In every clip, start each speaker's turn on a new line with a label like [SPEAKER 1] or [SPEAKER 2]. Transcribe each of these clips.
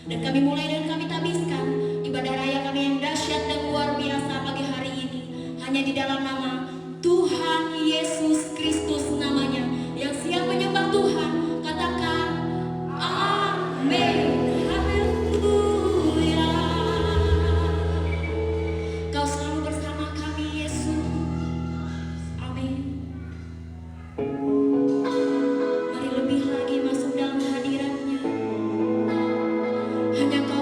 [SPEAKER 1] Dan kami mulai dan kami tabiskan ibadah raya kami yang dahsyat dan luar biasa pagi hari ini hanya di dalam nama Tuhan Yesus Kristus namanya. Yang siap menyembah Tuhan katakan amin. Haleluya. Kau selalu bersama kami Yesus. Amin. Mari lebih lagi masuk dalam hadirat-Nya. Hanya Kau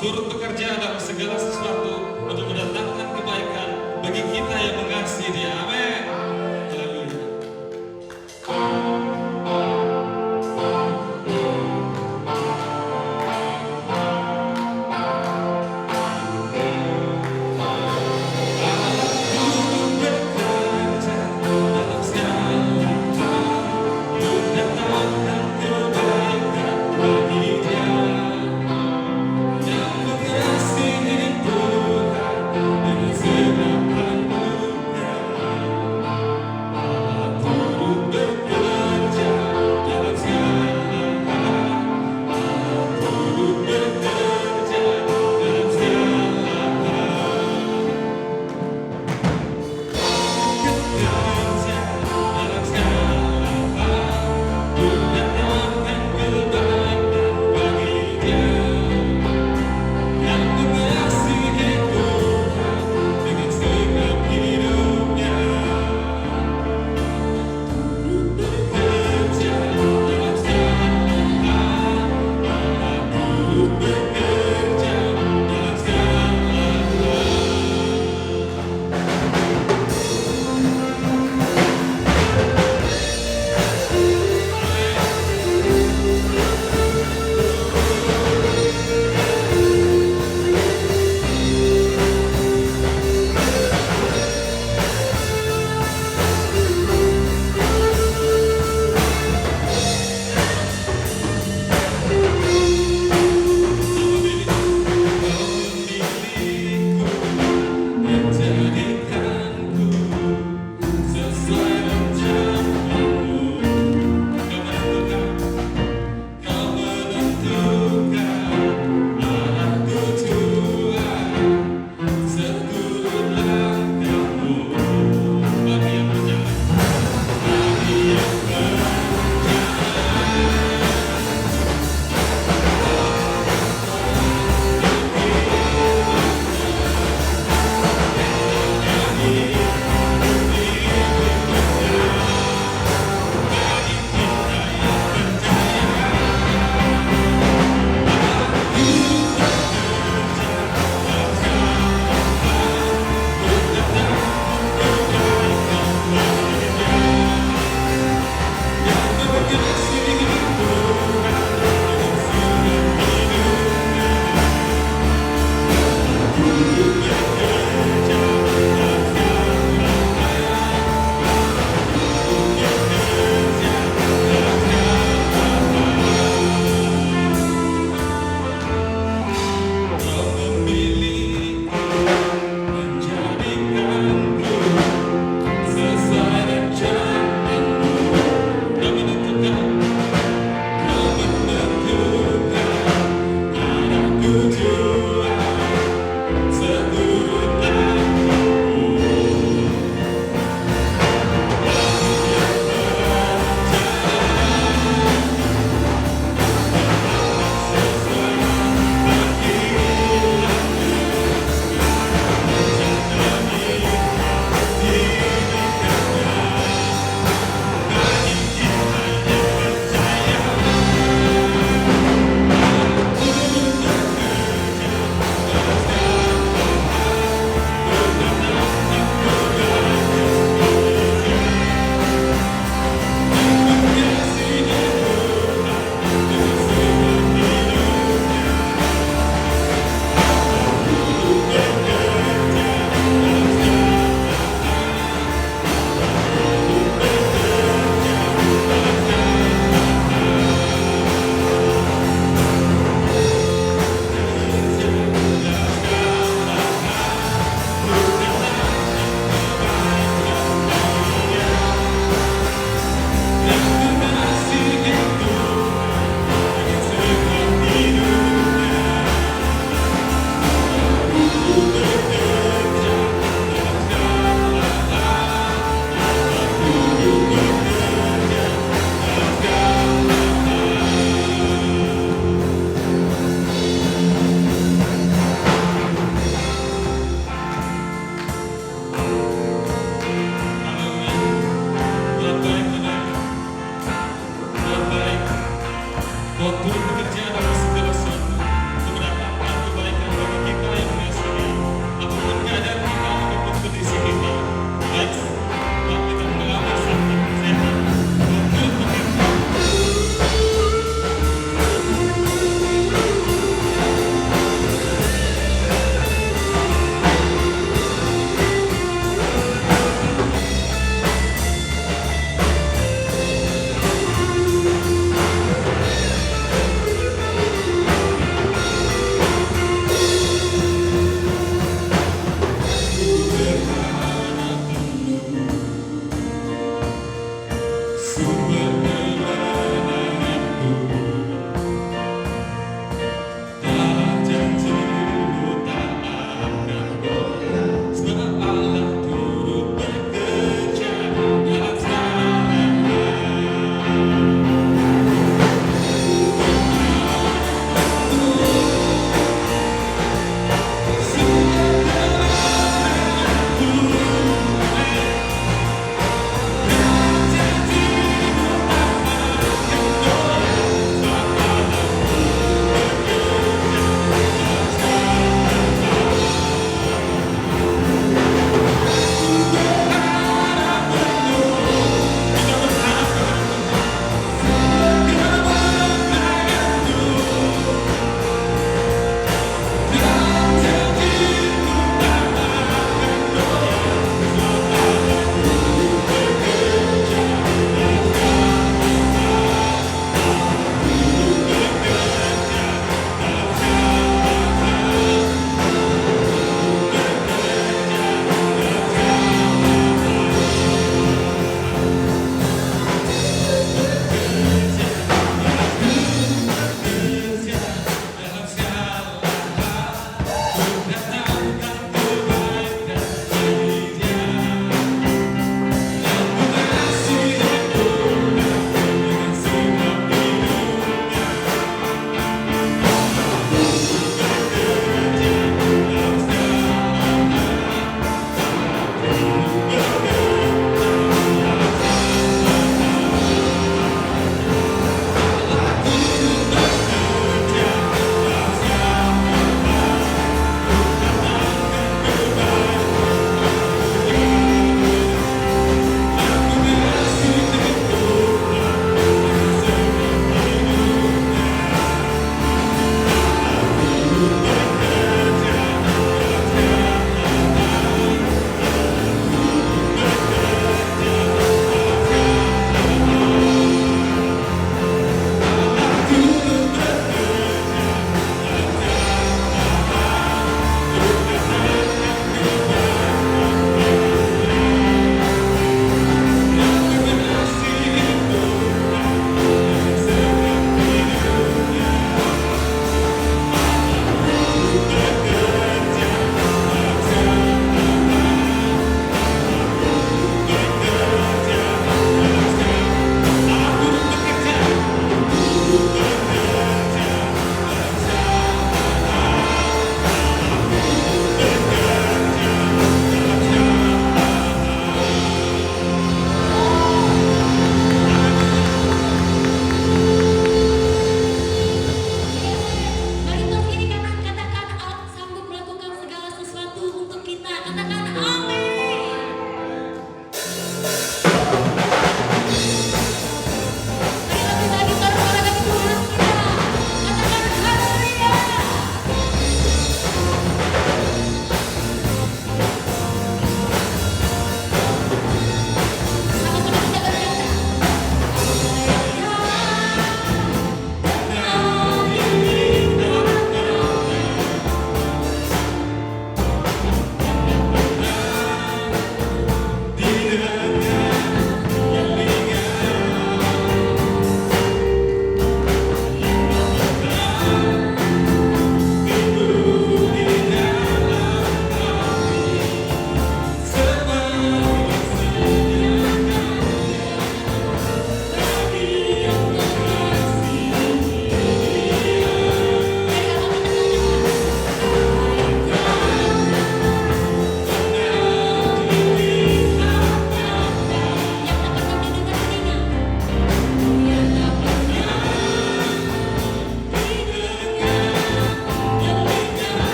[SPEAKER 2] turut bekerja dalam segala sesuatu untuk mendatangkan kebaikan bagi kita yang mengasihi Dia. Amin. Haleluya. Tuhan dengan segala anugerah.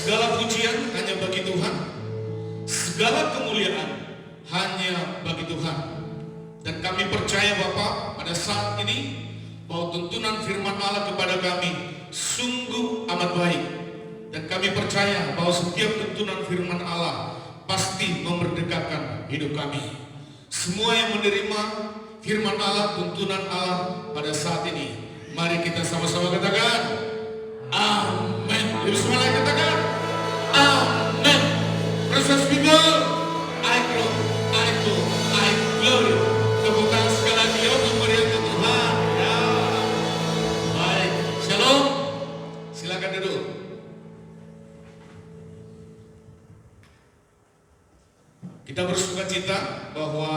[SPEAKER 3] Segala pujian hanya bagi Tuhan, segala kemuliaan hanya bagi Tuhan. Dan kami percaya Bapa pada saat ini bahwa tuntunan firman Allah kepada kami sungguh amat baik. Dan kami percaya bahwa setiap tuntunan firman Allah pasti memerdekakan hidup kami. Semua yang menerima firman Allah, tuntunan Allah pada saat ini, mari kita sama-sama katakan amin. Jadi semua lagi katakan amin. Precious people, I glory. Tepuk tangan sekali lagi untuk meriahkan Tuhan. Ya. Baik, shalom. Silakan duduk. Kita bersuka cita bahwa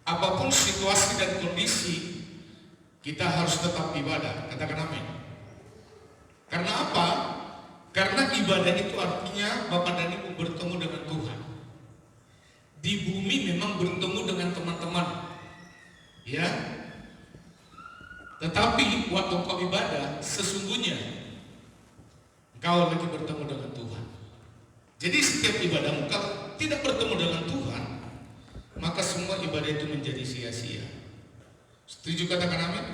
[SPEAKER 3] apapun situasi dan kondisi, kita harus tetap ibadah. Katakan amin. Karena apa? Karena ibadah itu artinya Bapak dan Ibu bertemu dengan Tuhan. Di bumi memang bertemu dengan teman-teman, ya. Tetapi waktu kau ibadah, sesungguhnya kau lagi bertemu dengan Tuhan. Jadi setiap ibadahmu kalau tidak bertemu dengan Tuhan, maka semua ibadah itu menjadi sia-sia. Setuju katakan amin?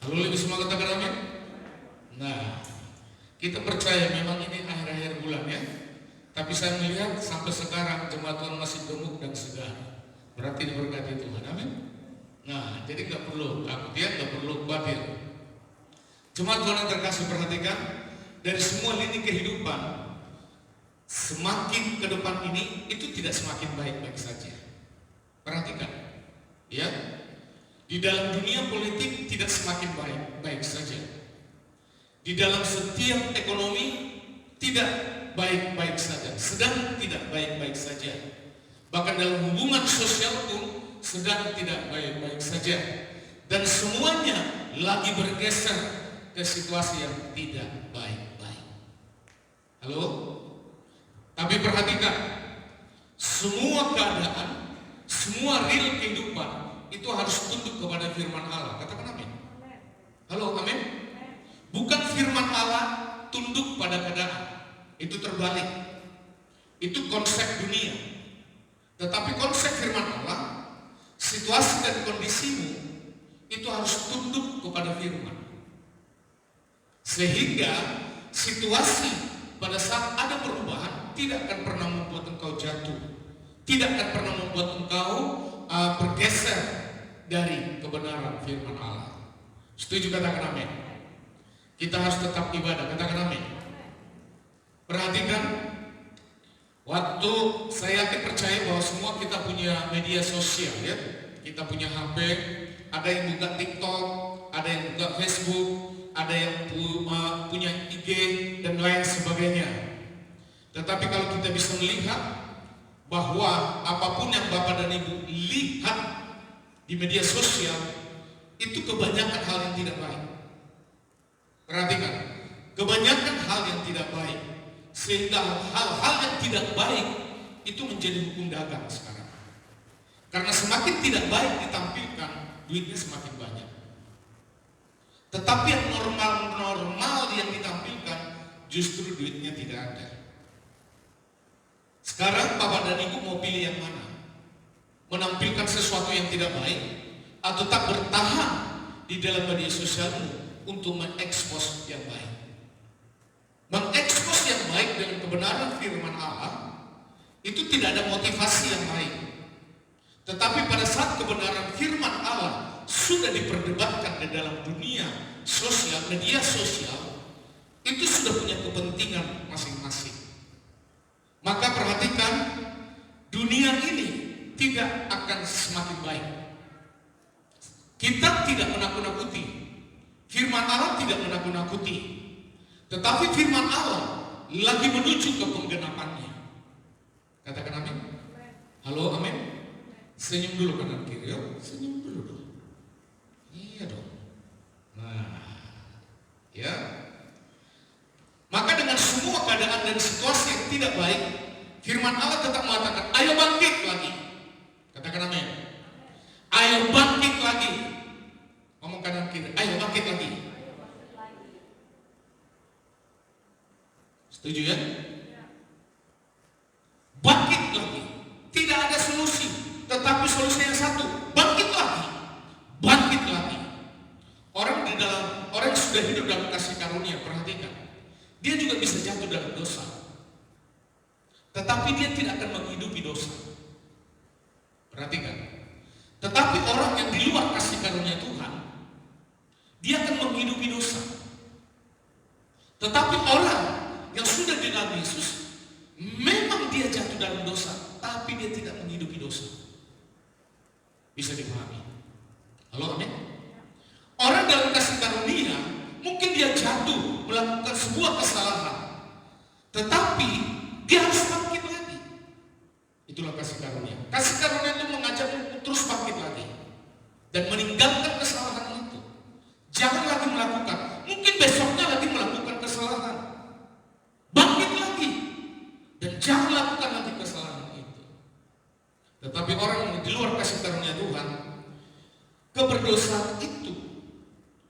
[SPEAKER 3] Halo, lebih semua katakan amin? Nah, kita percaya memang ini akhir-akhir bulan ya. Tapi saya melihat sampai sekarang jemaat Tuhan masih gemuk dan segar. Berarti diberkati Tuhan, amin? Nah, jadi nggak perlu takut ya, nggak perlu khawatir. Jemaat Tuhan yang terkasih, perhatikan dari semua lini kehidupan, semakin ke depan ini itu tidak semakin baik-baik saja. Perhatikan, ya. Di dalam dunia politik tidak semakin baik-baik saja. Di dalam setiap ekonomi tidak baik-baik saja, sedang tidak baik-baik saja. Bahkan dalam hubungan sosial pun sedang tidak baik-baik saja. Dan semuanya lagi bergeser ke situasi yang tidak baik-baik. Halo? Tapi perhatikan, semua keadaan, semua real kehidupan itu harus tunduk kepada firman Allah. Katakan amin. Halo, amin. Bukan firman Allah tunduk pada keadaan. Itu terbalik. Itu konsep dunia. Tetapi konsep firman Allah, situasi dan kondisimu itu harus tunduk kepada firman. Sehingga situasi pada saat ada perubahan tidak akan pernah membuat engkau jatuh. Tidak akan pernah membuat engkau bergeser dari kebenaran firman Allah. Setuju katakan amin. Kita harus tetap ibadah, katakan amin. Perhatikan, waktu saya yakin percaya bahwa semua kita punya media sosial ya. Kita punya HP, ada yang buka TikTok, ada yang buka Facebook, ada yang punya IG dan lain sebagainya. Tetapi kalau kita bisa melihat bahwa apapun yang Bapak dan Ibu lihat di media sosial itu kebanyakan hal yang tidak baik. Perhatikan, kebanyakan hal yang tidak baik. sehingga hal-hal yang tidak baik itu menjadi hukum dagang sekarang. Karena semakin tidak baik ditampilkan, duitnya semakin banyak. Tetapi yang normal-normal yang ditampilkan, justru duitnya tidak ada. Sekarang Bapak dan Ibu mau pilih yang mana? Menampilkan sesuatu yang tidak baik, atau tak bertahan di dalam media sosialmu untuk mengekspos yang baik. Mengekspos yang baik dengan kebenaran firman Allah itu tidak ada motivasi yang lain. Tetapi pada saat kebenaran firman Allah sudah diperdebatkan di dalam dunia sosial, media sosial, itu sudah punya kepentingan masing-masing. Maka perhatikan, dunia ini tidak akan semakin baik. Kita tidak menakut-nakuti, firman Allah tidak menakut-nakuti, tetapi firman Allah lagi menuju ke penggenapannya. Katakan amin. Halo, amin. Senyum dulu kanan kiri, yuk. Senyum dulu dong. Iya dong. Nah, ya. Maka dengan semua keadaan dan situasi yang tidak baik, firman Allah tetap mengatakan, ayo bangkit lagi. Katakan amin. Ayo bangkit lagi. Ngomong kanan kiri, ayo bangkit lagi. Setuju ya? Bangkit lagi. Tidak ada solusi, tetapi solusinya yang satu, bangkit lagi. Bangkit lagi. Orang yang sudah hidup dalam kasih karunia, perhatikan, dia juga bisa jatuh dalam dosa, tetapi dia tidak akan menghidupi dosa. Perhatikan. Tetapi orang yang di luar kasih karunia Tuhan, dia akan menghidupi dosa. Tetapi orang yang sudah di dalam Yesus, memang dia jatuh dalam dosa, tapi dia tidak menghidupi dosa. Bisa dipahami? Halo, amin? Orang dalam kasih karunia, mungkin dia jatuh melakukan sebuah kesalahan, tetapi dia harus bangkit lagi. Itulah kasih karunia. Kasih karunia itu mengajak terus bangkit lagi dan meninggalkan kesalahan itu. Jangan lagi melakukan. Mungkin besoknya lagi melakukan kesalahan. Bangkit lagi dan jangan lakukan lagi kesalahan itu. Tetapi orang yang di luar kasih karunia Tuhan, keberdosaan itu,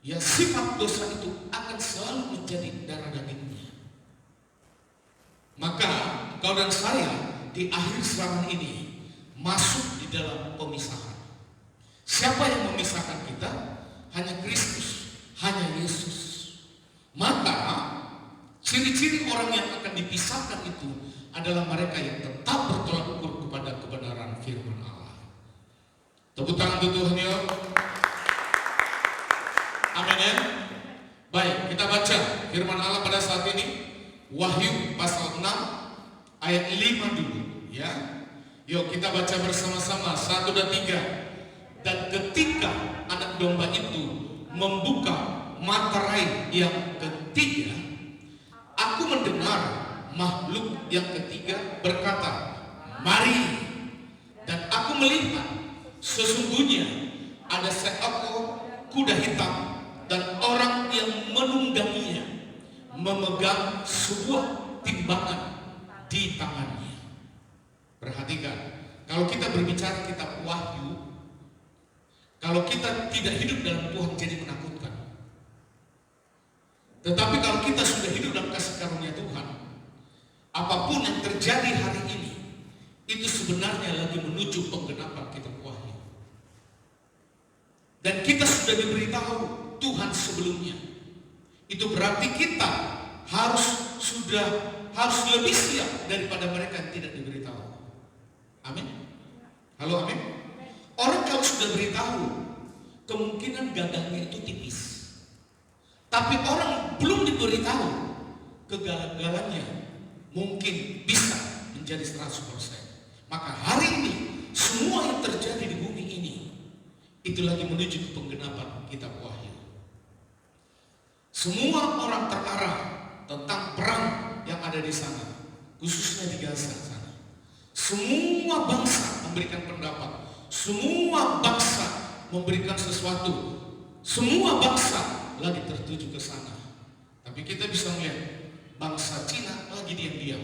[SPEAKER 3] ya sifat dosa itu akan selalu menjadi darah dagingnya. Maka kau dan saya di akhir zaman ini masuk di dalam pemisahan. Siapa yang memisahkan kita? Hanya Kristus, hanya Yesus. Maka ciri-ciri orang yang akan dipisahkan itu adalah mereka yang tetap bertolak ukur kepada kebenaran firman Allah. Tepuk tangan untuk Tuhan ya. Amin ya. Baik, kita baca firman Allah pada saat ini. Wahyu pasal 6 ayat 5 dulu ya. Yuk kita baca bersama-sama 1 dan 3. Dan ketika anak domba itu membuka materai yang ketiga, aku mendengar makhluk yang ketiga berkata, mari. Dan aku melihat sesungguhnya ada seekor kuda hitam dan orang yang menungganginya memegang sebuah timbangan di tangannya. Perhatikan, kalau kita berbicara kitab Wahyu, kalau kita tidak hidup dalam Tuhan jadi menakutkan. Tetapi kalau kita sudah hidup dalam kasih karunia Tuhan, apapun yang terjadi hari ini, itu sebenarnya lagi menuju penggenapan kitab Wahyu. Dan kita sudah diberitahu Tuhan sebelumnya. Itu berarti kita harus lebih siap daripada mereka yang tidak diberitahu. Amin. Halo, amin. Orang kalau sudah beritahu, kemungkinan gagangnya itu tipis. Tapi orang belum diberitahu, kegagalannya mungkin bisa menjadi 100%. Maka hari ini semua yang terjadi di bumi ini itu lagi menuju ke penggenapan kitab Wahyu. Semua orang terarah tentang perang yang ada di sana, khususnya di Gaza sana. Semua bangsa memberikan pendapat, semua bangsa memberikan sesuatu, semua bangsa lagi tertuju ke sana. Tapi kita bisa melihat bangsa Cina lagi diam-diam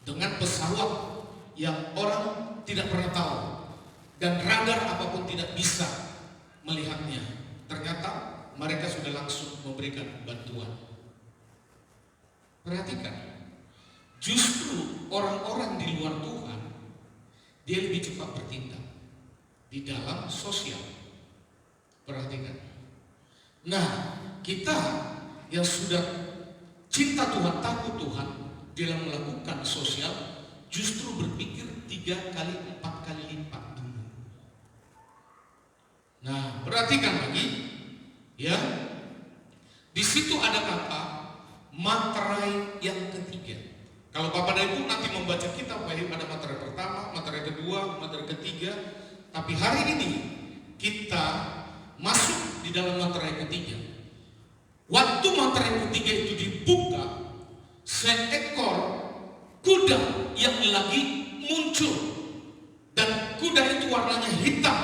[SPEAKER 3] dengan pesawat yang orang tidak pernah tahu dan radar apapun tidak bisa melihatnya. Ternyata mereka sudah langsung memberikan bantuan. Perhatikan, justru orang-orang di luar Tuhan dia lebih cepat bertindak di dalam sosial. Perhatikan. Nah, kita yang sudah cinta Tuhan, takut Tuhan, dalam melakukan sosial justru berpikir 3 kali 4 kali lipat dulu. Nah, perhatikan lagi, ya. Di situ ada kata materai yang ketiga. Kalau Bapak dan Ibu nanti membaca kitab Wahyu, ada materai pertama, materai kedua, materai ketiga. Tapi hari ini kita masuk di dalam materai ketiga. Waktu materai ketiga itu dibuka, seekor kuda yang lagi muncul, dan kuda itu warnanya hitam.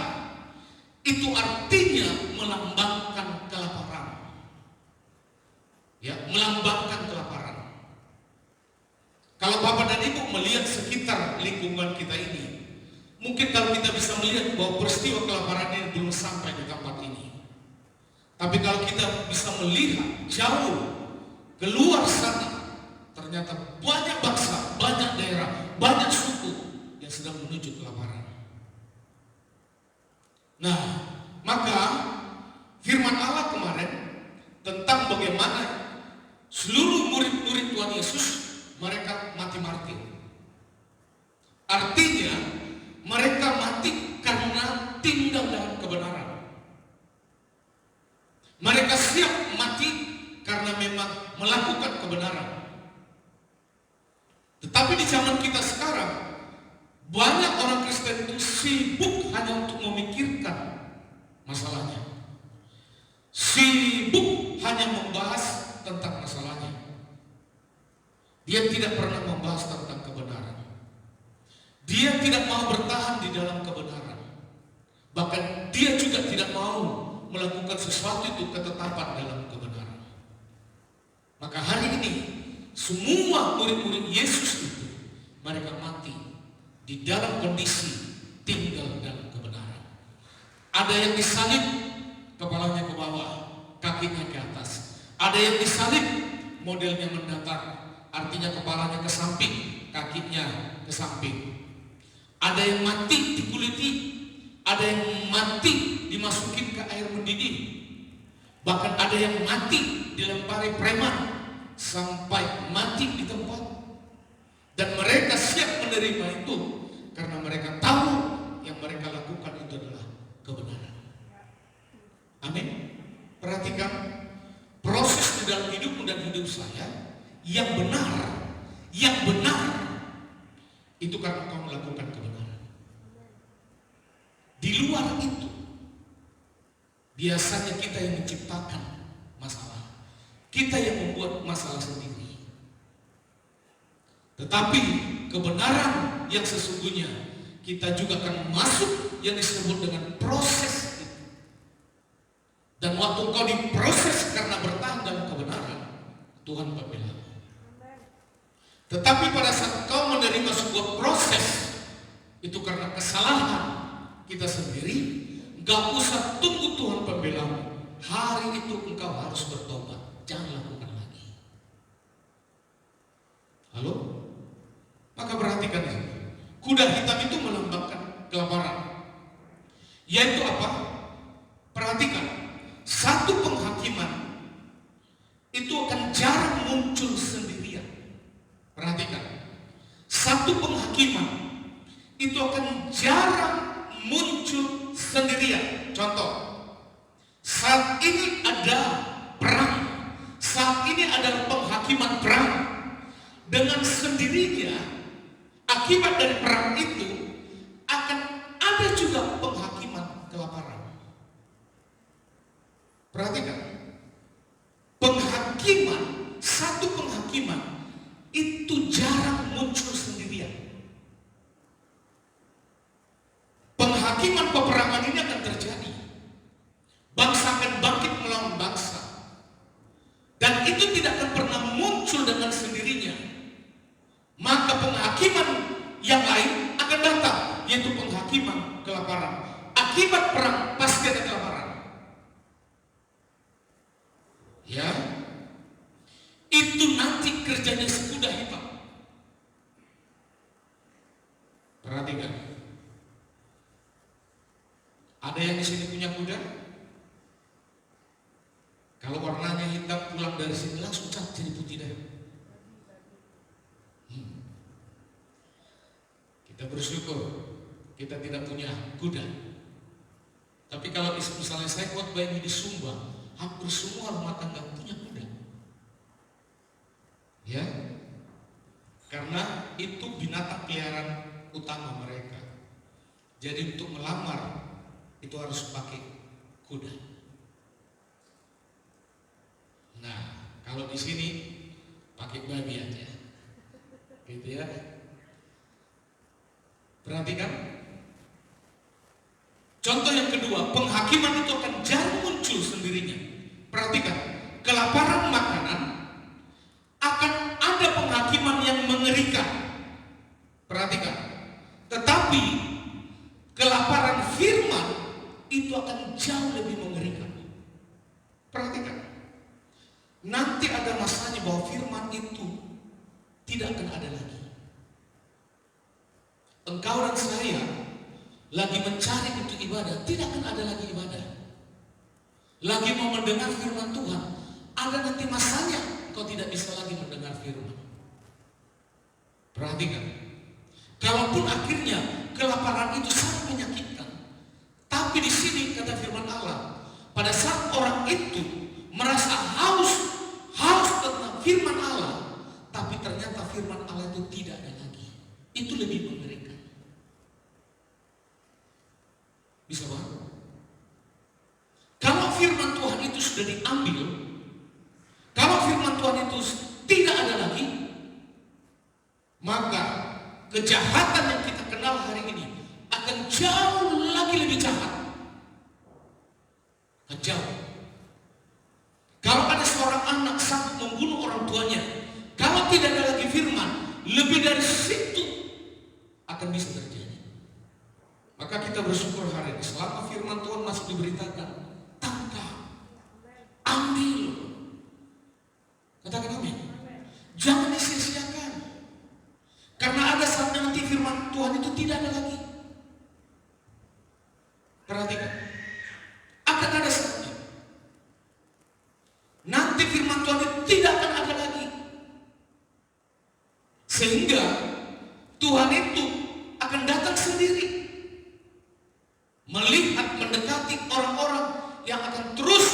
[SPEAKER 3] Itu artinya melambangkan kelaparan. Ya, melambangkan kelaparan. Kalau Bapak dan Ibu melihat sekitar lingkungan kita ini, mungkin kalau kita bisa melihat bahwa peristiwa kelaparan ini belum sampai di tempat ini. Tapi kalau kita bisa melihat jauh keluar sana, ternyata banyak bangsa, banyak daerah, banyak suku yang sedang menuju kelaparan. Nah, maka firman Allah kemarin tentang bagaimana seluruh murid-murid Tuhan Yesus mereka mati martir. Artinya mereka mati karena tinggal dalam kebenaran. Mereka siap mati karena memang melakukan kebenaran. Tetapi di zaman kita sekarang, banyak orang Kristen itu sibuk hanya untuk memikirkan masalahnya. Sibuk hanya membahas tentang masalahnya. Dia tidak pernah membahas tentang kebenaran. Dia tidak mau bertahan di dalam kebenaran. Bahkan dia juga tidak mau melakukan sesuatu itu ketetapan dalam kebenaran. Maka hari ini semua murid-murid Yesus itu mereka mati di dalam kondisi tinggal dalam kebenaran. Ada yang disalib, kepalanya ke bawah, kakinya ke atas. Ada yang disalib, modelnya mendatar, artinya kepalanya ke samping, kakinya ke samping. Ada yang mati dikuliti, ada yang mati dimasukin ke air mendidih. Bahkan ada yang mati dilempari preman sampai mati di tempat. Dan mereka siap menerima itu karena mereka tahu yang mereka lakukan itu adalah kebenaran. Amin. Perhatikan proses di dalam hidupmu dan hidup saya yang benar itu karena kau melakukan kebenaran. Di luar itu biasanya kita yang menciptakan masalah, kita yang membuat masalah sendiri. Tetapi kebenaran yang sesungguhnya kita juga akan masuk yang disebut dengan proses itu. Dan waktu kau diproses karena bertahan dalam kebenaran, Tuhan membela. Tetapi pada saat kau menerima sebuah proses itu karena kesalahan kita sendiri, gak usah tunggu Tuhan pembelamu. Hari itu engkau harus bertobat. Jangan lakukan lagi. Halo? Maka perhatikan ini. Kuda hitam itu melambangkan kelaparan. Yaitu apa? Perhatikan. Satu penghakiman itu akan jarang muncul sendirian. Perhatikan. Satu penghakiman itu akan jarang muncul sendirian. Contoh, saat ini ada perang, saat ini ada penghakiman perang. Dengan sendirinya, akibat dari perang itu akan ada juga penghakiman kelaparan. Perhatikan, penghakiman, satu penghakiman itu jarang muncul sendirian. Penghakiman peperangan ini akan terjadi. Bangsa akan bangkit melawan bangsa. Dan itu tidak akan pernah muncul dengan penghakiman yang lain akan datang, yaitu penghakiman kelaparan. Akibat perang pasti ada kelaparan. Ya, itu nanti kerjanya sekuda hitam. Perhatikan. Ada yang di sini punya kuda? Kalau warnanya hitam pulang dari sini langsung cat jadi putih dah. Kita bersyukur kita tidak punya kuda. Tapi kalau misalnya saya khotbah ini di Sumba, hampir semua rumah tangga punya kuda. Ya, karena itu binatang peliharaan utama mereka. Jadi untuk melamar itu harus pakai kuda. Nah, kalau di sini pakai babi aja, gitu ya. Perhatikan. Contoh yang kedua, penghakiman itu akan jarang muncul sendirinya. Perhatikan, kelaparan makanan akan ada penghakiman yang mengerikan. Perhatikan, tetapi kelaparan firman itu akan jauh lebih mengerikan. Perhatikan, nanti ada masanya bahwa firman itu tidak akan ada lagi. Engkau dan saya lagi mencari untuk ibadah, tidak akan ada lagi ibadah. Lagi mau mendengar firman Tuhan, ada nanti masanya kau tidak bisa lagi mendengar firman. Perhatikan, kalaupun akhirnya kelaparan itu sangat menyakitkan, tapi di sini kata firman Allah, pada saat orang itu merasa haus tentang firman Allah, tapi ternyata firman Allah itu tidak ada lagi, itu lebih mengerikan. Bisa banget. Kalau firman Tuhan itu sudah diambil, kalau firman Tuhan itu tidak ada lagi, maka kejahatan yang kita kenal hari ini akan jauh lagi lebih jahat. Jauh. Kalau ada seorang anak sanggup membunuh orang tuanya, kalau tidak ada lagi firman, lebih dari situ akan bisa terjadi. Maka kita bersyukur hari ini, selama firman Tuhan masih diberitakan, tangkap, ambil. Katakan amin. Jangan disia-siakan. Karena ada saatnya nanti firman Tuhan itu tidak ada lagi. Perhatikan, akan ada saatnya nanti firman Tuhan itu tidak akan ada lagi, sehingga Tuhan itu akan datang sendiri, melihat, mendekati orang-orang yang akan terus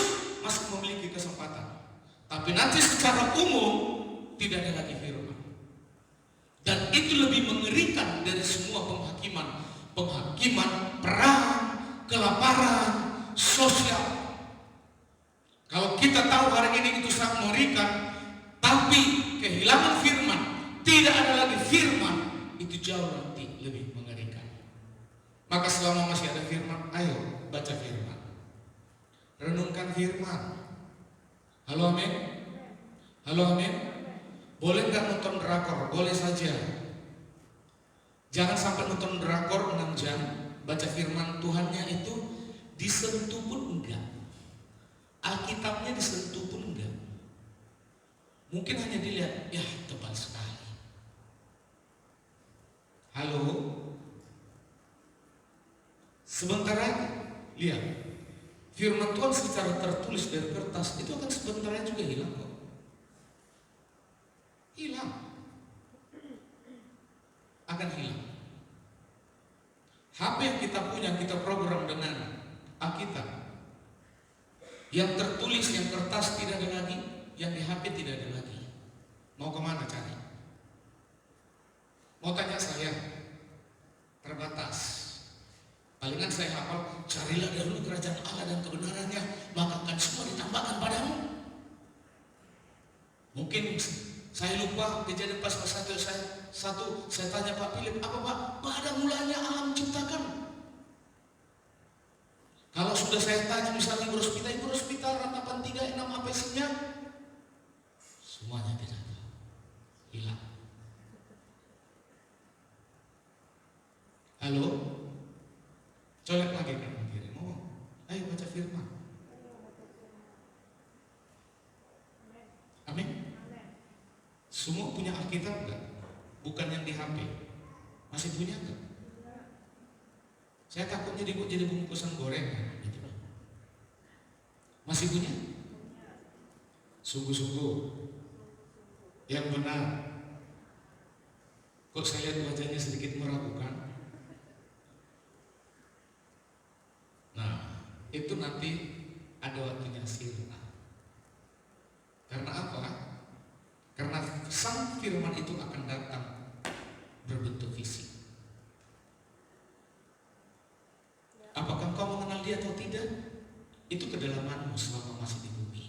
[SPEAKER 3] masih memiliki kesempatan. Tapi nanti secara umum tidak ada lagi firman. Dan itu lebih mengerikan dari semua penghakiman. Penghakiman, perang, kelaparan, sosial. Kalau kita tahu hari ini itu sangat mengerikan, tapi kehilangan firman, tidak ada lagi firman, itu jauh nanti lebih mengerikan. Maka selama masih ada firman, ayo baca firman, renungkan firman. Halo amin? Halo amin? Boleh nggak nonton drakor? Boleh saja. Jangan sampai nonton drakor 6 jam, baca firman Tuhannya itu disentuh pun enggak, Alkitabnya disentuh pun enggak. Mungkin hanya dilihat, ya tebal sekali. Halo? Sebentar aja, lihat, firman Tuhan secara tertulis dari kertas itu akan sebentar aja juga hilang kok. Hilang. Akan hilang. HP yang kita punya, kita program dengan Alkitab. Yang tertulis, yang kertas tidak ada lagi, yang di HP tidak ada lagi. Mau kemana cari? Mau tanya saya? Terbatas. Palingan saya hafal, carilah dahulu kerajaan Allah dan kebenarannya, maka akan semua ditambahkan padamu. Mungkin saya lupa kejadian pas 1 saya tanya Pak Philip, apa Pak? Pada mulanya alam ciptakan. Kalau sudah saya tanya misalnya Ibu Rospita ratapan 36 apa isinya? Semuanya tidak tahu. Hilang. Halo? Colek lagi kanan kiri. Ayo baca firman. Amin. Semua punya Alkitab enggak? Bukan yang di HP. Masih punya enggak? Saya takutnya jadi bungkusan gorengan gitu. Masih punya? Sungguh-sungguh yang benar. Kok saya lihat wajahnya sedikit meragukan? Nah, itu nanti ada waktunya sirna. Karena apa? Karena sang firman itu akan datang berbentuk fisik. Apakah engkau mengenal dia atau tidak? Itu kedalamanmu selama masih di bumi.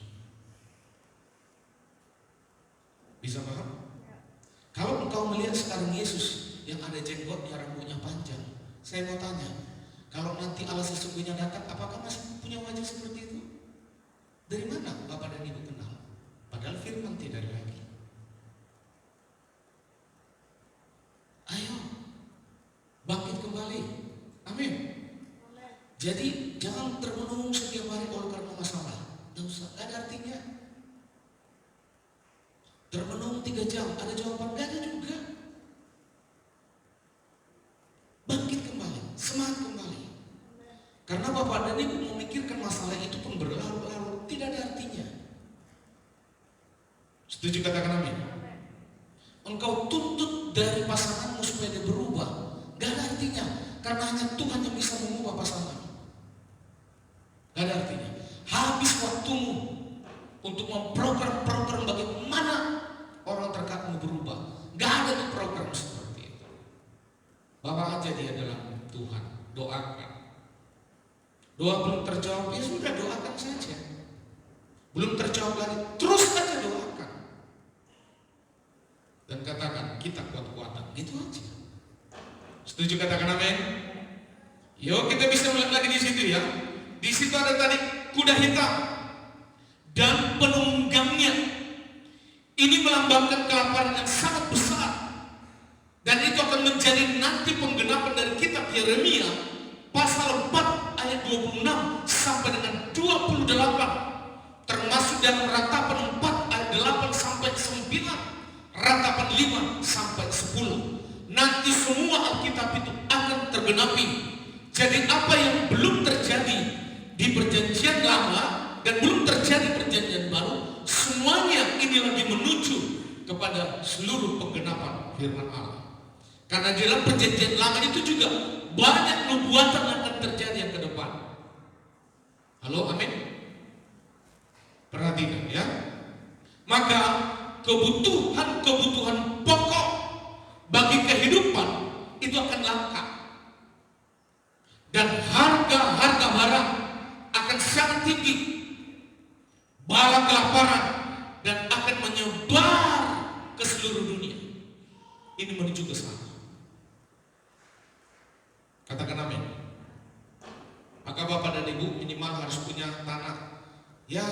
[SPEAKER 3] Bisa paham? Kalau engkau melihat sekarang Yesus yang ada jenggotnya, rambutnya panjang, saya mau tanya, kalau nanti Allah sesungguhnya datang, apakah masih punya wajah seperti itu? Dari mana Bapak dan Ibu kenal? Padahal firman tidak ada lagi. Ayo, bangkit kembali. Amin. Jadi jangan termenung setiap hari oleh karena masalah. Tidak usah, tidak ada artinya. Termenung 3 jam, ada jawaban? Tidak ada juga. Bangkit kembali, semangat kembali. Karena Bapak dan Ibu memikirkan masalah itu pun berlalu-lalu, tidak ada artinya. Setuju katakan amin? Engkau tuntut dari pasanganmu supaya dia berubah, gak ada artinya. Karena hanya Tuhan yang bisa mengubah pasangan. Gak ada artinya. Habis waktumu untuk memprogram bagaimana orang terdekatmu berubah. Gak ada tuh program seperti itu. Bawa aja dia dalam Tuhan, doakan. Doa belum terjawab, ya sudah doakan saja. Belum terjawab lagi, terus saja doakan. Dan katakan, kita kuat-kuatan, gitu aja. Setuju katakan amin? Yuk kita bisa melihat lagi di situ ya. Di situ ada tadi kuda hitam dan penunggangnya. Ini melambangkan kelaparan yang sangat besar. Dan itu akan menjadi nanti penggenapan dari kitab Yeremia pasal 4 ayat 26 sampai dengan 28, termasuk dalam ratapan 4 ayat 8 sampai 9, ratapan 5 sampai 10. Nanti semua Alkitab itu akan tergenapi. Jadi apa yang belum terjadi di perjanjian lama dan belum terjadi perjanjian baru, semuanya ini lagi menuju kepada seluruh penggenapan firman Allah. Karena di dalam perjanjian lama itu juga banyak nubuatan yang akan terjadi yang ke depan. Halo, amin. Perhatikan ya. Maka kebutuhan pokok bagi kehidupan itu akan langka. Dan harga barang akan sangat tinggi. Bala kelaparan dan akan menyebar ke seluruh dunia. Ini menuju ke sana. Katakan amin. Maka Bapak dan Ibu minimal harus punya tanah. Ya,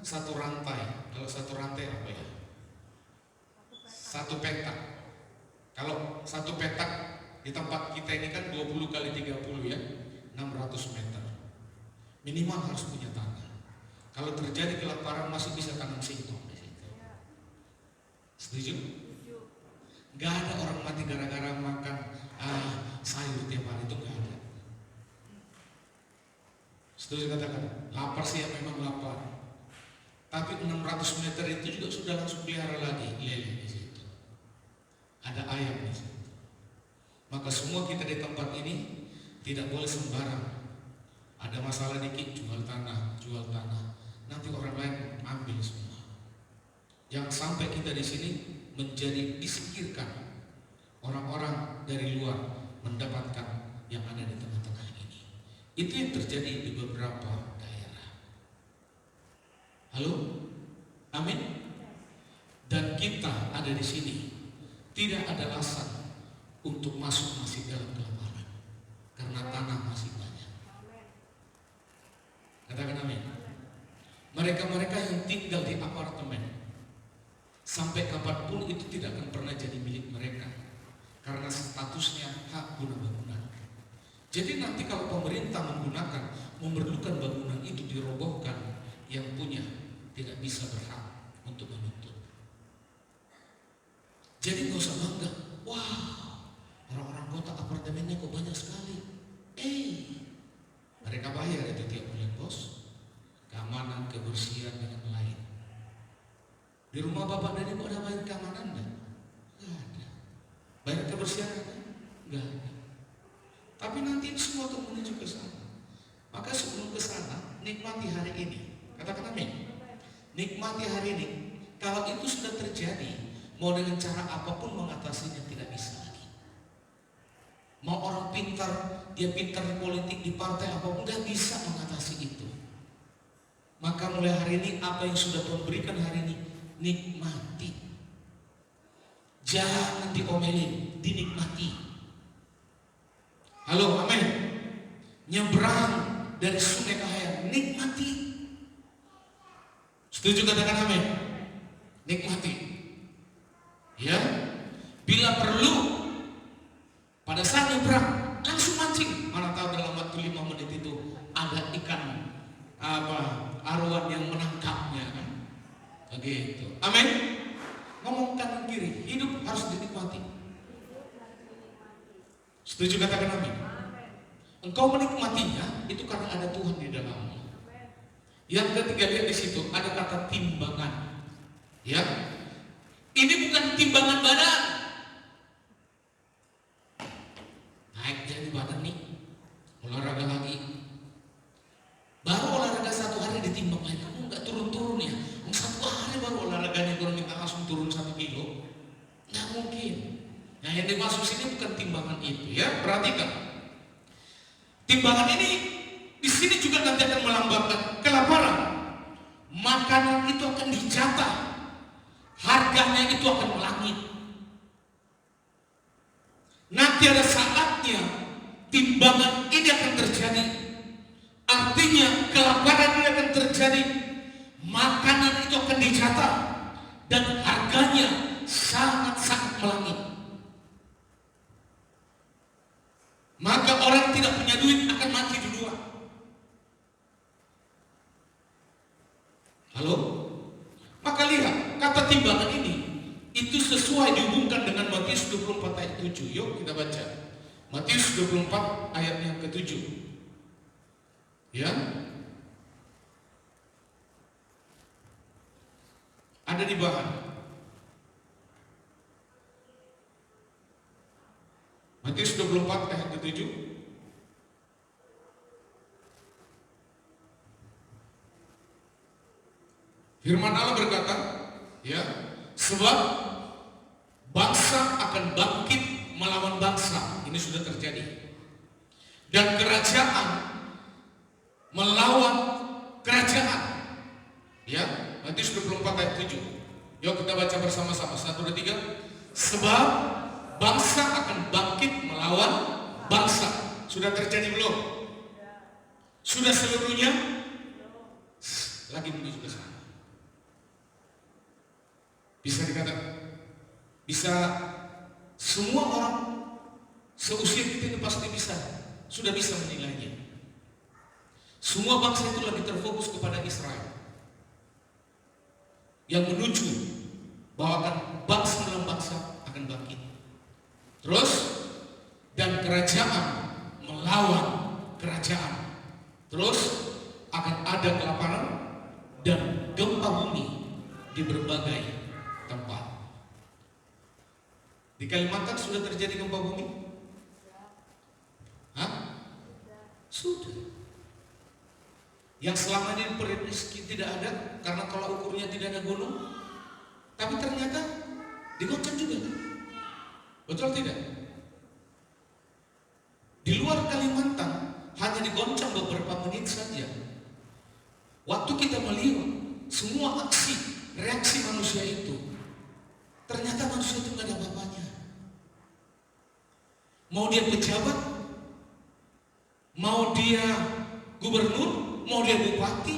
[SPEAKER 3] 1 rantai. Kalau 1 rantai apa ya? 1 petak. Kalau 1 petak di tempat kita ini kan 20 kali 30 ya, 600 meter. Minimal harus punya tanah. Kalau terjadi kelaparan masih bisa tanam singkong di situ. Setuju? Gak ada orang mati gara-gara makan sayur tiap hari, itu gak ada. Setuju katakan? Lapar sih ya, memang lapar. Tapi 600 meter itu juga sudah langsung pelihara lagi lele di situ. Ada ayam di situ. Maka semua kita di tempat ini tidak boleh sembarang. Ada masalah dikit jual tanah. Nanti orang lain ambil semua. Jangan sampai kita di sini menjadi disingkirkan. Orang-orang dari luar mendapatkan yang ada di tengah-tengah ini. Itu yang terjadi di beberapa daerah. Halo? Amin? Dan kita ada di sini. Tidak ada alasan untuk masuk masih dalam kelaparan. Karena tanah masih banyak. Katakan amin. Mereka-mereka yang tinggal di apartemen, sampai kapanpun itu tidak akan pernah jadi milik mereka. Karena statusnya hak guna bangunan. Jadi nanti kalau pemerintah memerlukan bangunan itu dirobohkan, yang punya tidak bisa berhak untuk menuntut. Jadi nggak usah bangga. Wah, orang-orang kota apartemennya kok banyak sekali. Mereka bayar itu tiap bulan, bos. Keamanan, kebersihan, dan lain. Di rumah bapak dan ibu ada bayar keamanan enggak? Enggak ada. Bayar kebersihan ada? Enggak ada. Tapi nanti semua akan menuju ke sana. Maka sebelum ke sana, nikmati hari ini. Katakan amin. Nikmati hari ini. Kalau itu sudah terjadi, mau dengan cara apapun mengatasinya tidak bisa lagi. Mau orang pintar, dia pintar di politik, di partai apapun, nggak bisa mengatasi itu. Maka mulai hari ini, apa yang sudah Tuhan berikan hari ini, nikmati. Jangan diomelin, dinikmati. Halo, amin. Nyebrang dari Sungai Kahayan, nikmati. Setuju katakan amin? Nikmati. Ya, bila perlu pada saat nyebrang langsung mancing. Mana tahu dalam waktu 5 menit itu ada ikan aruan yang menangkapnya kan? Begitu. Amin. Ngomong kanan kiri, hidup harus dinikmati. Setuju katakan amin? Engkau menikmatinya itu karena ada Tuhan di dalamnya. Yang ketiga, lihat di situ ada kata timbangan. Ya, ini bukan timbangan badan. Naik jadi badan nih, olahraga lagi. Baru olahraga 1 hari ditimbang lagi, kamu nggak turun-turun ya? 1 hari baru olahraganya kalau minta langsung turun 1 kilo, nggak mungkin. Nah, yang dimaksud sini bukan timbangan itu ya. Perhatikan, timbangan ini di sini juga nanti akan melambangkan kelaparan. Makanan itu akan dijatah, harganya itu akan melangit. Nanti ada saatnya timbangan ini akan terjadi. Artinya kelaparan ini akan terjadi. Makanan itu akan dijatah dan harganya sangat-sangat melangit. Maka orang yang tidak punya duit akan mati duluan. Halo? Maka lihat, kata timbangan ini itu sesuai dihubungkan dengan Matius 24 ayat 7. Yuk kita baca. Matius 24 ayat yang ke-7. Ya. Ada di bahan. Matius 24 ayat ke-7. Firman Allah berkata, ya, sebab bangsa akan bangkit melawan bangsa. Ini sudah terjadi. Dan kerajaan melawan kerajaan. Ya, Matius 24 ayat 7. Yuk kita baca bersama-sama. 1, 2, 3. Sebab bangsa akan bangkit melawan bangsa. Sudah terjadi belum? Sudah seluruhnya? Lagi menuju ke sana. Bisa dikatakan, bisa semua orang seusia kita itu pasti bisa, sudah bisa menilainya. Semua bangsa itu lebih terfokus kepada Israel yang menuju bahwa akan bangsa dalam bangsa akan bangkit. Terus, dan kerajaan melawan kerajaan. Terus akan ada kelaparan dan gempa bumi di berbagai tempat. Di Kalimantan sudah terjadi gempa bumi? Hah? Sudah. Yang selama ini diprediksi tidak ada karena kalau ukurnya tidak ada gunung, tapi ternyata digoncang juga. Betul tidak? Di luar Kalimantan hanya digoncang beberapa menit saja. Waktu kita melihat semua aksi, reaksi manusia itu, ternyata manusia itu nggak ada apa-apanya. Mau dia pejabat, mau dia gubernur, mau dia bupati,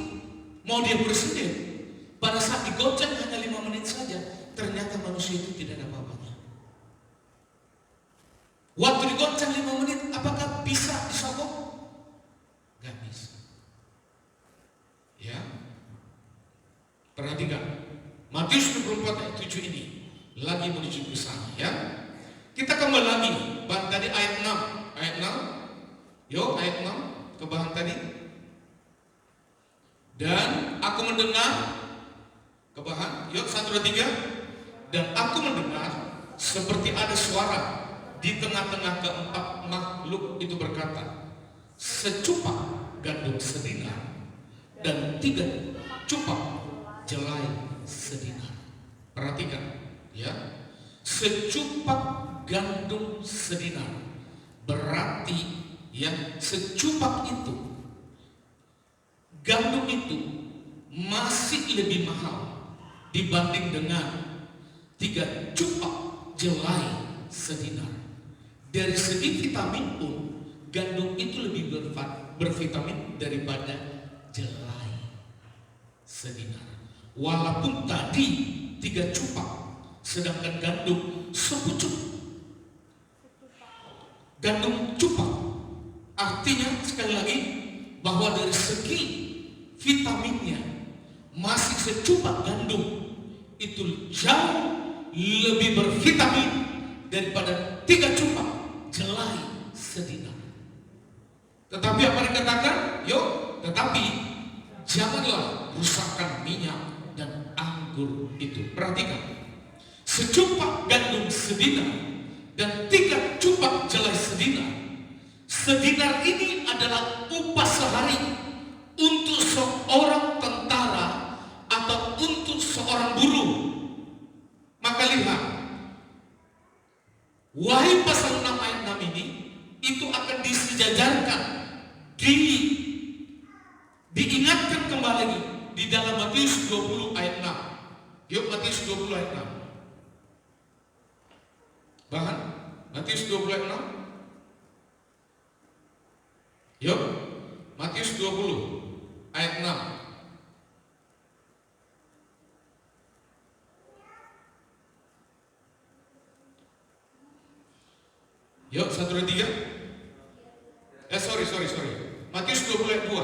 [SPEAKER 3] mau dia presiden, pada saat digoncang hanya 5 menit saja, ternyata manusia itu tidak ada apa-apanya. Waktu digoncang 5 menit, apakah bisa Perhatikan, Matius 24 ayat 7 ini lagi menuju ke sana ya. Kita kembali lagi, bahan tadi ayat 6. Ayat 6. Yuk ayat 6 ke bahan tadi. Dan aku mendengar ke bahan. Yuk 1, 2, 3. Dan aku mendengar seperti ada suara di tengah-tengah keempat makhluk itu berkata, secupak gandum sedinar dan 3 cupak jelai sedinar. Perhatikan ya, secupak gandum sedinar berarti ya, secupak itu gandum itu masih lebih mahal dibanding dengan 3 cupak jelai sedinar. Dari segi vitamin pun gandum itu lebih bervitamin daripada jelai sedinar. Walaupun tadi 3 cupak, sedangkan gandum sepucuk. Gandum cupak artinya sekali lagi bahwa dari segi vitaminnya masih secupak gandum itu jauh lebih bervitamin daripada 3 cupak jelai sedinar. Tetapi apa dikatakan? Yuk, tetapi janganlah rusakkan minyak dan anggur itu. Perhatikan, secupak gandum sedinar dan 3 cupak jelai sedinar. Sedinar ini adalah upah sehari untuk seorang tentara atau untuk seorang buruh. Maka lihat, Wahyu pasal 6 ayat 6 ini itu akan disejajarkan, diingatkan kembali di dalam Matius 20 ayat 6. Yuk Matius 20 ayat 6. Bahan Matius 20 ayat 6. Yuk Matius 20 ayat 6. Yuk 1, 2, 3. Sorry. Matius 20 ayat 2.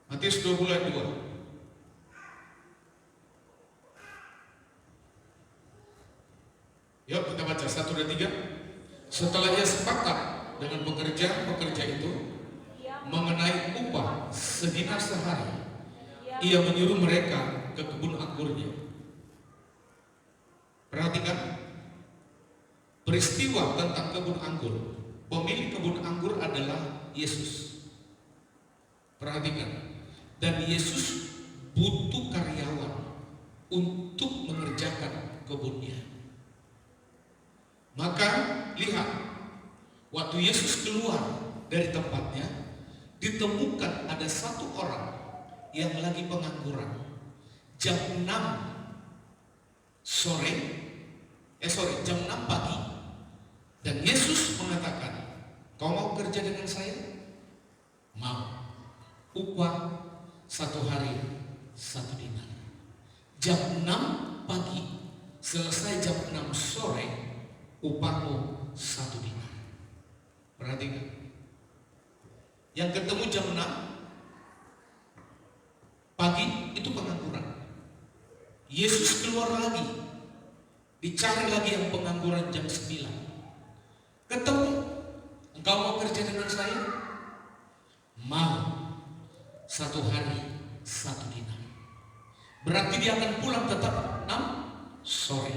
[SPEAKER 3] Matius 20 ayat 2. Yuk kita baca 1, 2, 3. Setelah ia sepakat dengan pekerja itu mengenai upah sedinar sehari, ia menyuruh mereka ke kebun anggurnya. Perhatikan peristiwa tentang kebun anggur. Pemilik kebun anggur adalah Yesus. Perhatikan, dan Yesus butuh karyawan untuk mengerjakan kebunnya. Maka lihat, waktu Yesus keluar dari tempatnya, ditemukan ada satu orang yang lagi pengangguran. Jam 6 jam 6 pagi. Dan Yesus mengatakan, kau mau kerja dengan saya? Mau. Upah 1 hari 1 dinar. Jam 6 pagi selesai jam 6 sore, upahmu 1 dinar. Perhatikan, yang ketemu jam 6 pagi itu pengangguran. Yesus keluar lagi, dicari lagi yang pengangguran jam 9. Ketemu, engkau mau kerja dengan saya? Mau. 1 hari 1 dinar. Berarti dia akan pulang tetap 6 sore.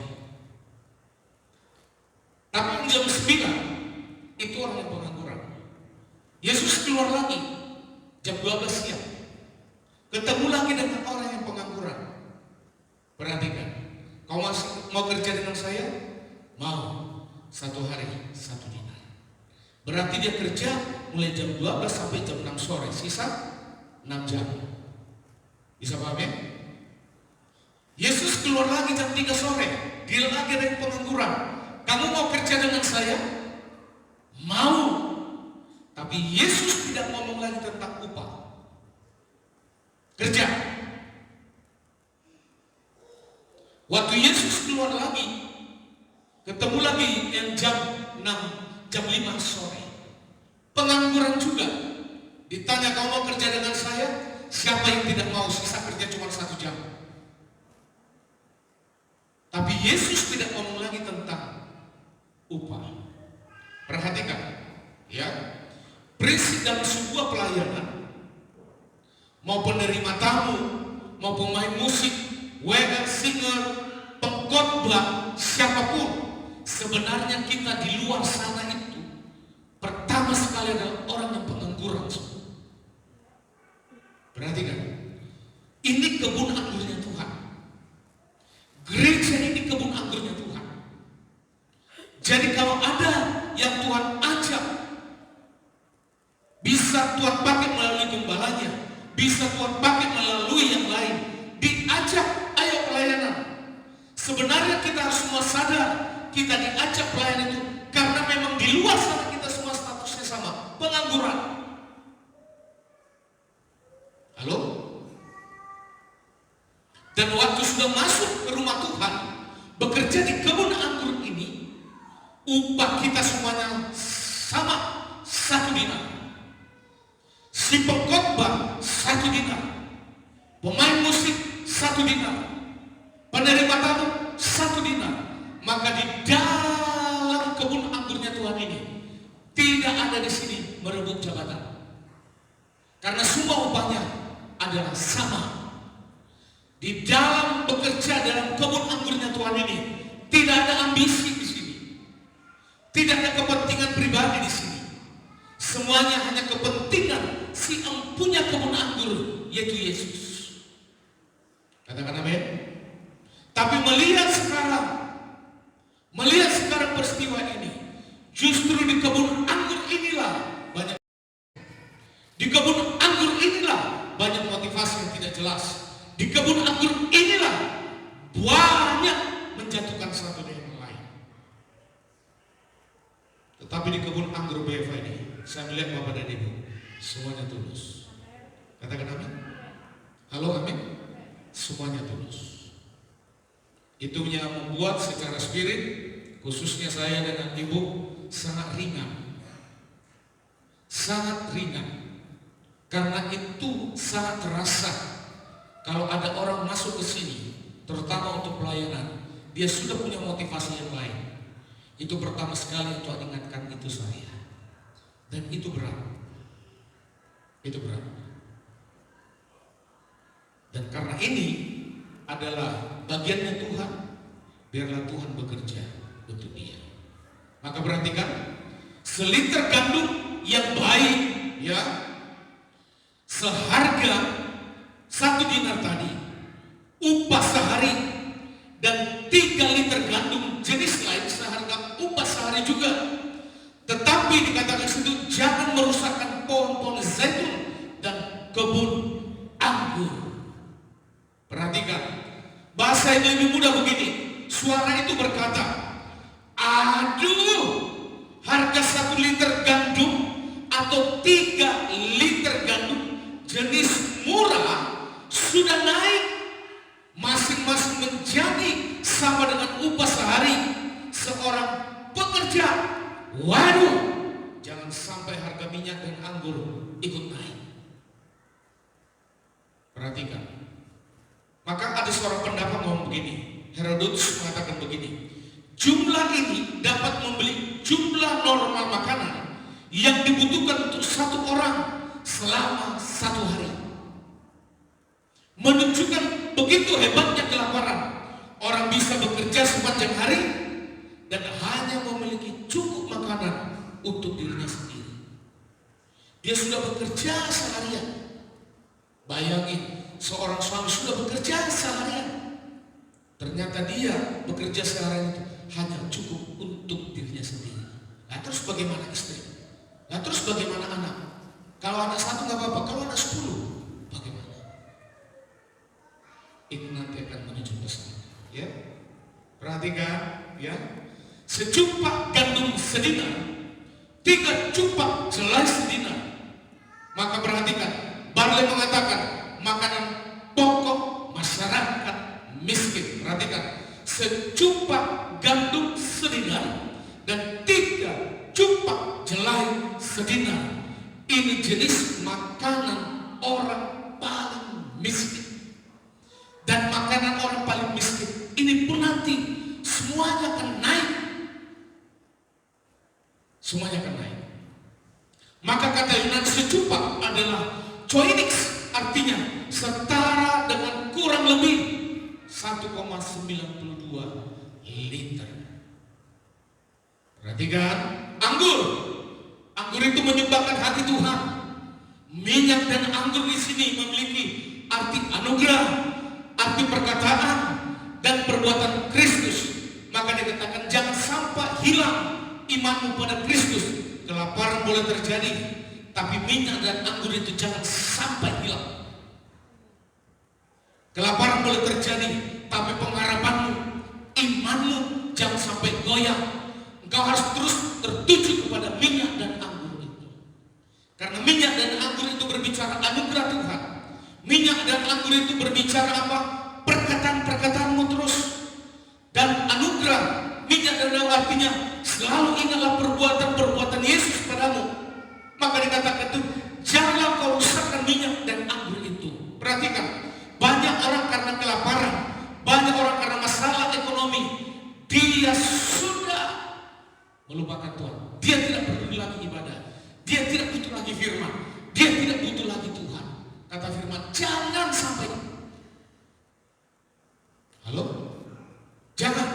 [SPEAKER 3] Tapi jam 9 itu orang yang pengangguran. Yesus keluar lagi jam 12 siang. Ketemu lagi dengan orang yang pengangguran. Perhatikan, kau mau kerja dengan saya? Mau. 1 hari 1 dinar. Berarti dia kerja mulai jam 12 sampai jam 6 sore, sisa 6 jam. Bisa paham ya? Yesus keluar lagi jam 3 sore, dia lagi dari pengangguran. Kamu mau kerja dengan saya? Mau. Tapi Yesus tidak ngomong lagi tentang upah. Kerja. Waktu Yesus keluar lagi, ketemu lagi yang jam 5 sore. Pengangguran juga. Ditanya, kau mau kerja dengan saya? Siapa yang tidak mau sisa kerja cuma 1 jam? Tapi Yesus tidak ngomong lagi tentang upah. Perhatikan, ya. Prinsip dalam sebuah pelayanan, mau penerima tamu, mau pemain musik, waiter, singer, pengkhotbah, siapapun, sebenarnya kita di luar sana itu pertama sekali adalah orang yang pengangguran. Perhatikan, ini kebun anggurnya Tuhan. Gereja ini kebun anggurnya Tuhan. Jadi kalau ada yang Tuhan ajak, bisa Tuhan pakai melalui gembalanya, bisa Tuhan pakai melalui yang lain, diajak, ayo pelayanan. Sebenarnya kita harus semua sadar, kita diajak pelayanan itu karena memang di luar sana kita semua statusnya sama, pengangguran. Halo? Dan waktu sudah masuk ke rumah Tuhan, bekerja di kebun anggur ini, upah kita semuanya sama, 1 dinar. Si pengkhotbah 1 dinar, pemain musik 1 dinar, penerima tamu 1 dinar. Maka di dalam kebun anggurnya Tuhan ini tidak ada di sini merebut jabatan, karena semua upahnya adalah sama. Di dalam bekerja dalam kebun anggurnya Tuhan ini tidak ada ambisi di sini, tidak ada kepentingan pribadi di sini. Semuanya hanya kepentingan si empunya kebun anggur, yaitu Yesus. Katakan amin. Tapi melihat sekarang peristiwa ini, justru di kebun anggur inilah banyak, di kebun anggur inilah banyak motivasi yang tidak jelas. Di kebun anggur inilah banyak menjatuhkan satu dengan yang lain. Tetapi di kebun anggur BFA ini, saya melihat Bapak dan Ibu semuanya tulus. Katakan amin. Halo, amin. Semuanya tulus. Itu yang membuat secara spirit, khususnya saya dan Ibu, sangat ringan. Sangat ringan. Karena itu sangat terasa. Kalau ada orang masuk ke sini, terutama untuk pelayanan, dia sudah punya motivasi yang lain. Itu pertama sekali Tuhan ingatkan itu saya. Dan itu berat. Itu berat. Dan karena ini adalah bagiannya Tuhan, biarlah Tuhan bekerja untuk dia. Maka perhatikan, seliter gandum yang baik, ya, seharga 1 dinar tadi, upah sehari, dan 3 liter gandum jenis lain seharga upah sehari juga. Tetapi dikatakan situ, jangan merusakkan pohon-pohon zaitun dan kebun anggur. Perhatikan, bahasa yang lebih mudah begini, suara itu berkata, aduh, harga 1 liter gandum atau 3 liter gandum jenis murah sudah naik, masing-masing menjadi sama dengan upah sehari seorang pekerja. Waduh, jangan sampai harga minyak dan anggur ikut naik. Perhatikan. Maka ada seorang pendapat ngomong begini, Herodotus mengatakan begini, jumlah ini dapat membeli jumlah normal makanan yang dibutuhkan untuk 1 orang selama 1 hari. Menunjukkan begitu hebatnya kelaparan. Orang bisa bekerja sepanjang hari dan hanya memiliki cukup makanan untuk dirinya sendiri. Dia sudah bekerja seharian. Bayangin, seorang suami sudah bekerja seharian. Ternyata dia bekerja seharian itu hanya cukup untuk dirinya sendiri. Nah, terus bagaimana istri? Nah, terus bagaimana anak? Kalau anak 1 nggak apa-apa, kalau anak 10 bagaimana? Itu nanti akan menuju ke sana. Ya, perhatikan, ya. Secupak gandum sedinar, 3 cupak jelai sedinar. Maka perhatikan, Barley mengatakan makanan pokok masyarakat miskin. Perhatikan, secupak gandum sedinar dan 3 cupak jelai sedinar. Ini jenis makanan orang paling makanan orang paling miskin. Ini pun nanti semuanya akan naik. Semuanya akan naik. Maka kata Yunani secupak adalah choinix, artinya setara dengan kurang lebih 1,92 liter. Perhatikan, anggur. Anggur itu menyumbangkan hati Tuhan. Minyak dan anggur di sini memiliki arti anugerah, arti perkataan dan perbuatan Kristus. Maka dikatakan jangan sampai hilang imanmu pada Kristus. Kelaparan boleh terjadi, tapi minyak dan anggur itu jangan sampai hilang. Kelaparan boleh terjadi, tapi pengharapanmu, imanmu jangan sampai goyah. Engkau harus terus tertuju kepada minyak dan anggur itu. Karena minyak dan anggur itu berbicara anugerah Tuhan. Minyak dan anggur itu berbicara apa? Perkataan-perkataanmu terus. Dan anugerah, minyak dan anggur artinya selalu ingatlah perbuatan-perbuatan Yesus padamu. Maka dikatakan itu, janganlah kau rusakkan minyak dan anggur itu. Perhatikan, banyak orang karena kelaparan, banyak orang karena masalah ekonomi, dia sudah melupakan Tuhan. Dia tidak peduli lagi ibadah. Dia tidak butuh lagi firman. Dia tidak butuh lagi Tuhan. Kata firman, jangan sampai. Halo? Jangan.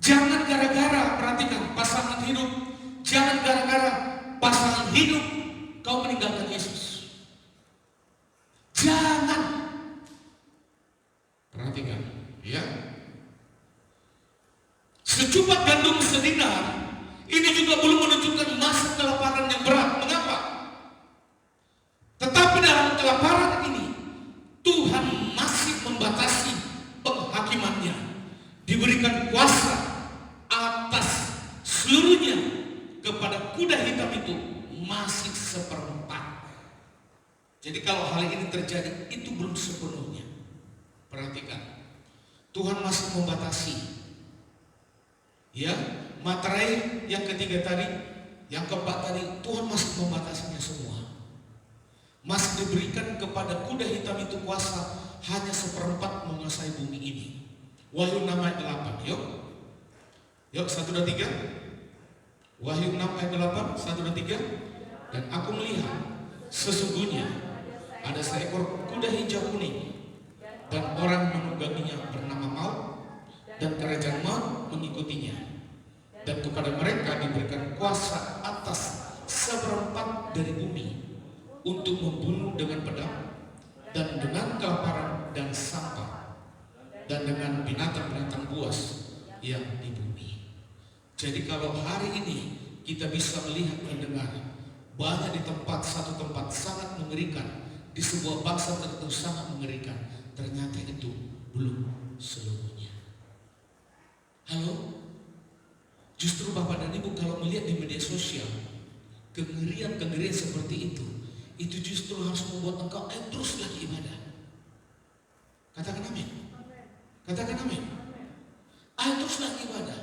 [SPEAKER 3] Jangan gara-gara, perhatikan, pasangan hidup. Jangan gara-gara pasangan hidup kau meninggalkan Yesus. Jangan. Perhatikan, ya. Secupak gandum sedinar ini juga belum menunjukkan masa kelaparan yang berat. Mengapa? Tetapi dalam kelaparan ini Tuhan masih membatasi penghakimannya. Diberikan kuasa atas seluruhnya kepada kuda hitam itu masih seperempat. Jadi kalau hal ini terjadi itu belum sepenuhnya. Perhatikan, Tuhan masih membatasi. Ya, materai yang ketiga tadi, yang keempat tadi, Tuhan masih membatasinya semua. Masih diberikan kepada kuda hitam itu kuasa hanya seperempat menguasai bumi ini. Wahyu 6 ayat 8, yuk. Yuk, 1, 2, 3. Wahyu 6 ayat 8, 1, 2, 3. Dan aku melihat sesungguhnya ada seekor kuda hijau kuning, dan orang menungganginya bernama Maut, dan kerajaan maut mengikutinya. Dan kepada mereka diberikan kuasa atas seperempat dari bumi untuk membunuh dengan pedang dan dengan kelaparan dan sampah dan dengan binatang-binatang buas yang di bumi. Jadi kalau hari ini kita bisa melihat mendengar banyak di satu tempat sangat mengerikan, di sebuah bangsa tertentu sangat mengerikan, ternyata itu belum seluruhnya. Halo? Justru Bapak dan Ibu kalau melihat di media sosial kengerian-kengerian seperti itu justru harus membuat engkau terus lagi ibadah. Katakan amin. Katakan amin. Terus lagi ibadah.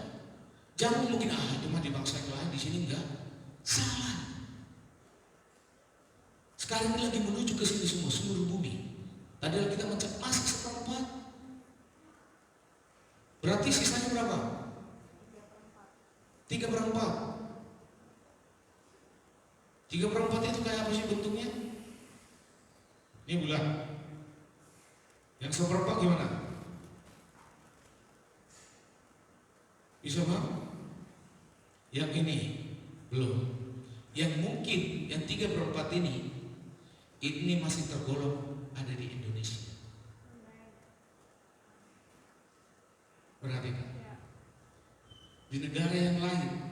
[SPEAKER 3] Jangan mungkin itu mah di bangsa yang lain, di sini enggak. Salah. Sekarang ini lagi menuju ke sini semua, seluruh bumi. Tadi kita mencet masih seperempat. Berarti sisanya berapa? 3/4. 3/4 itu kayak apa sih bentuknya? Ini bulan. Yang seperempat gimana? Bisa Pak? Yang ini belum. Yang mungkin yang 3/4 ini masih tergolong ada di Indonesia. Perhatikan. Di negara yang lain,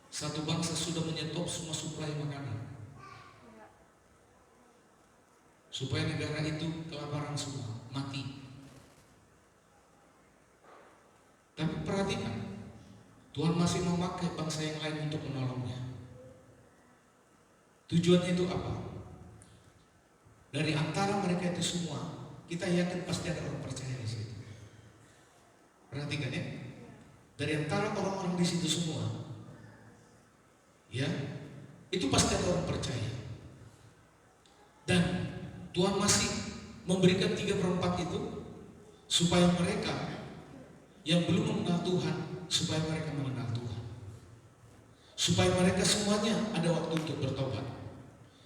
[SPEAKER 3] satu bangsa sudah menyetop semua suplai makanan, supaya negara itu kelaparan semua, mati. Tapi perhatikan, Tuhan masih memakai bangsa yang lain untuk menolongnya. Tujuannya itu apa? Dari antara mereka itu semua, kita yakin pasti ada orang percaya di situ. Perhatikan ya. Dari antara orang-orang di situ semua, ya, itu pasti ada orang percaya. Dan Tuhan masih memberikan 3/4 itu supaya mereka yang belum mengenal Tuhan, supaya mereka mengenal Tuhan. Supaya mereka semuanya ada waktu untuk bertobat.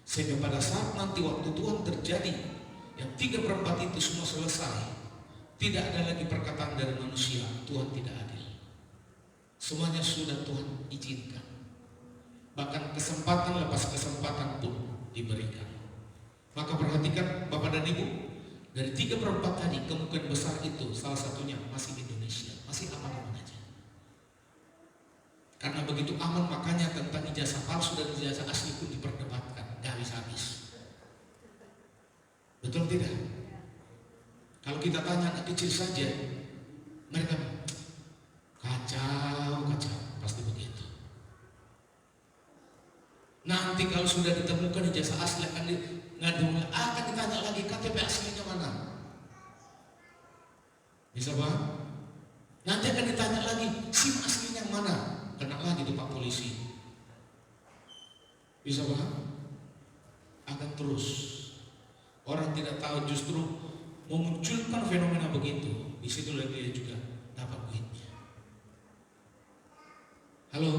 [SPEAKER 3] Sehingga pada saat nanti waktu Tuhan terjadi, yang 3/4 itu semua selesai, tidak ada lagi perkataan dari manusia, Tuhan tidak adil. Semuanya sudah Tuhan izinkan. Bahkan kesempatan lepas kesempatan pun diberikan. Maka perhatikan Bapak dan Ibu, dari 3/4 tadi kemungkinan besar itu salah satunya masih Indonesia, masih aman-aman aja. Karena begitu aman, makanya tentang ijazah palsu dan ijazah asli pun diperdebatkan, gak habis-habis. Betul tidak? Kalau kita tanya anak kecil saja, mereka kacau, pasti begitu. Nanti kalau sudah ditemukan ijazah asli akan ditanya lagi KTP aslinya mana? Bisa paham? Nanti akan ditanya lagi SIM aslinya mana? Kena lagi tuh Pak Polisi. Bisa paham? Akan terus. Orang tidak tahu justru memunculkan fenomena begitu. Di situ lagi dia juga dapat duitnya. Halo?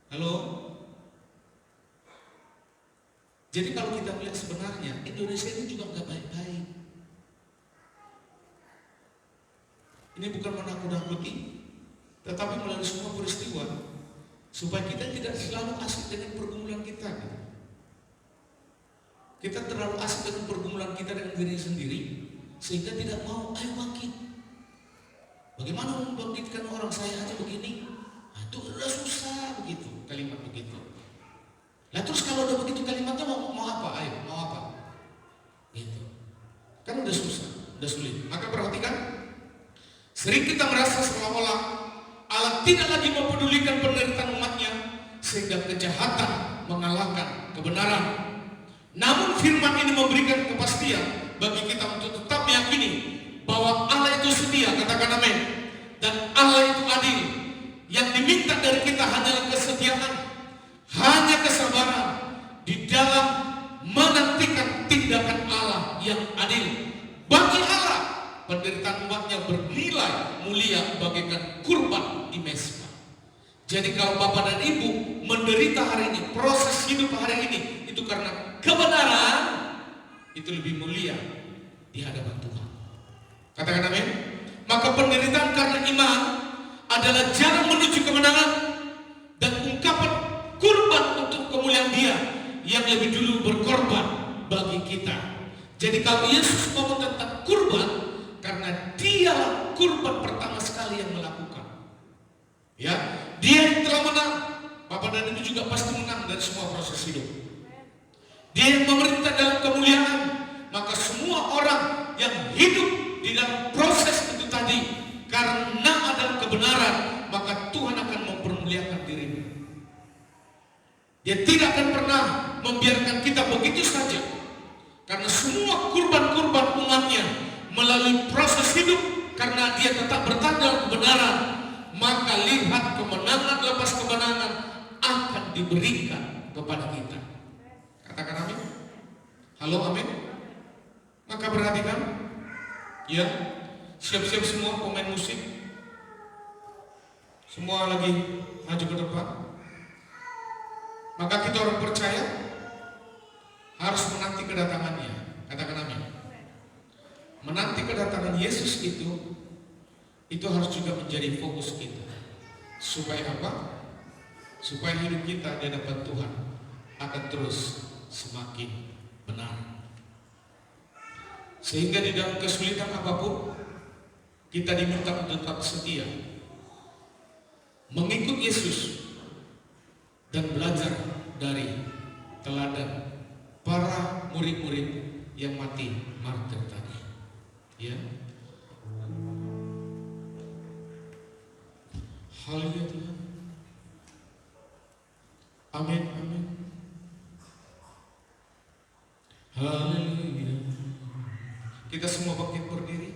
[SPEAKER 3] Halo? Jadi kalau kita melihat sebenarnya Indonesia ini juga nggak baik-baik. Ini bukan menakut-nakuti, tetapi melalui semua peristiwa supaya kita tidak selalu asik dengan pergumulan kita. Kita terlalu asik dengan pergumulan kita dengan diri sendiri sehingga tidak mau ayo bangkit. Bagaimana membangkitkan orang, saya aja begini? Nah, itu udah susah begitu, kalimat begitu. Nah terus kalau udah begitu kalimatnya mau apa? Ayo, mau apa? Gitu. Kan udah susah, udah sulit. Maka perhatikan, sering kita merasa seolah-olah Allah tidak lagi mempedulikan penderitaan umatnya sehingga kejahatan mengalahkan kebenaran. Namun firman ini memberikan kepastian bagi kita untuk tetap meyakini bahwa Allah itu setia, katakan amin. Dan Allah itu adil. Yang diminta dari kita hanyalah kesetiaan, hanya kesabaran di dalam menantikan tindakan Allah yang adil. Bagi Allah, penderitaan umatnya bernilai mulia bagaikan kurban di mezbah. Jadi kalau Bapak dan Ibu menderita hari ini, proses hidup hari ini itu karena kebenaran, itu lebih mulia di hadapan Tuhan. Katakan amin. Maka penderitaan karena iman adalah jalan menuju kemenangan dan ungkapan kurban untuk kemuliaan Dia yang lebih dulu berkorban bagi kita. Jadi kalau Yesus ngomong tentang kurban, karena Dialah kurban pertama sekali yang melakukan. Ya, Dia yang telah menang. Bapak dan Ibu juga pasti menang dari semua proses hidup. Dia yang memerintah dalam kemuliaan. Maka semua orang yang hidup di dalam proses itu tadi, karena ada kebenaran, maka Tuhan akan mempermuliakan dirinya. Dia tidak akan pernah membiarkan kita begitu saja. Karena semua kurban-kurban umatnya melalui proses hidup, karena dia tetap bertahan dalam kebenaran, maka lihat kemenangan lepas kemenangan akan diberikan kepada kita. Katakan amin. Halo, amin. Maka perhatikan, ya, siap-siap semua pemain musik, semua lagi maju ke depan. Maka kita orang percaya harus menanti kedatangannya. Katakan amin. Menanti kedatangan Yesus itu harus juga menjadi fokus kita. Supaya apa? Supaya hidup kita di hadapan Tuhan akan terus semakin benar. Sehingga di dalam kesulitan apapun kita diminta untuk tetap setia, mengikut Yesus dan belajar dari teladan para murid-murid yang mati martir tadi. Ya. Haleluya Tuhan. Amin, amin. Haleluya. Kita semua bangkit berdiri.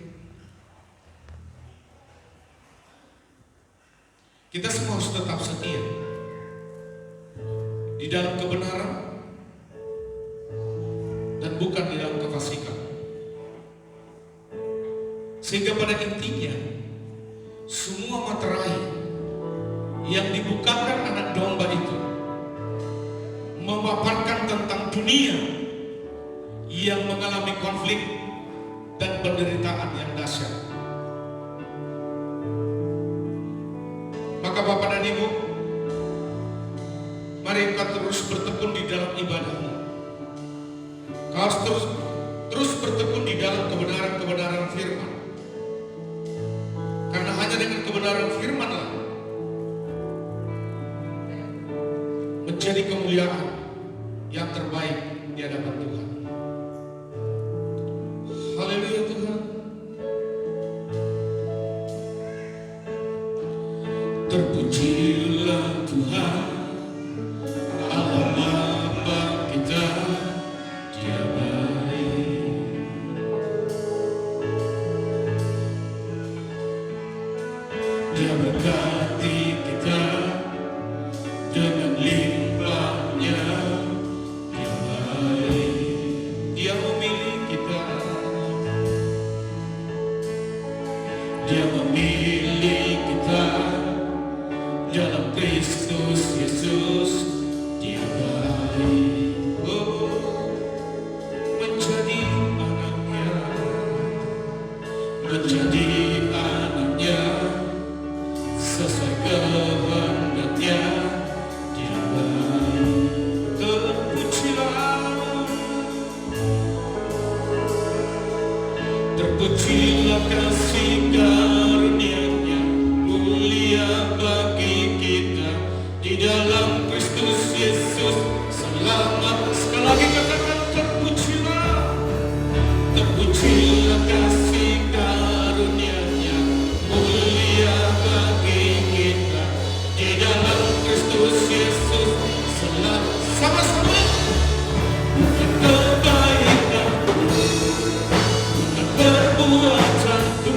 [SPEAKER 3] Kita semua harus tetap setia di dalam kebenaran dan bukan di dalam kefasikan. Sehingga pada intinya semua materai yang dibukakan anak domba itu memaparkan tentang dunia yang mengalami konflik dan penderitaan yang dahsyat. Maka Bapak dan Ibu, mari kita terus bertekun di dalam ibadahmu. Kau harus terus bertekun di dalam kebenaran-kebenaran firman. Karena hanya dengan kebenaran firman-Lah menjadi kemuliaan yang terbaik di hadapan Tuhan. Haleluya Tuhan. Terpujilah Tuhan Allah Bapa kita, Dia baik. Dia berkati kita dengan limpahnya. Dia baik. Dia memilih kita. Dia memilih kita dalam Kristus Yesus. Dia baik. Oh, menjadi anaknya, menjadi anaknya sesuai kehendaknya. Dia baik. Terpujilah kasih karunia-Nya, mulia bagi kita di dalam Kristus Yesus. Selamat. Sekali lagi katakan terpujilah. Terpujilah kasih karunia-Nya, mulia bagi kita di dalam Kristus Yesus. Selamat. Sama-sama. Bukan kebaikan, bukan perbuatanku,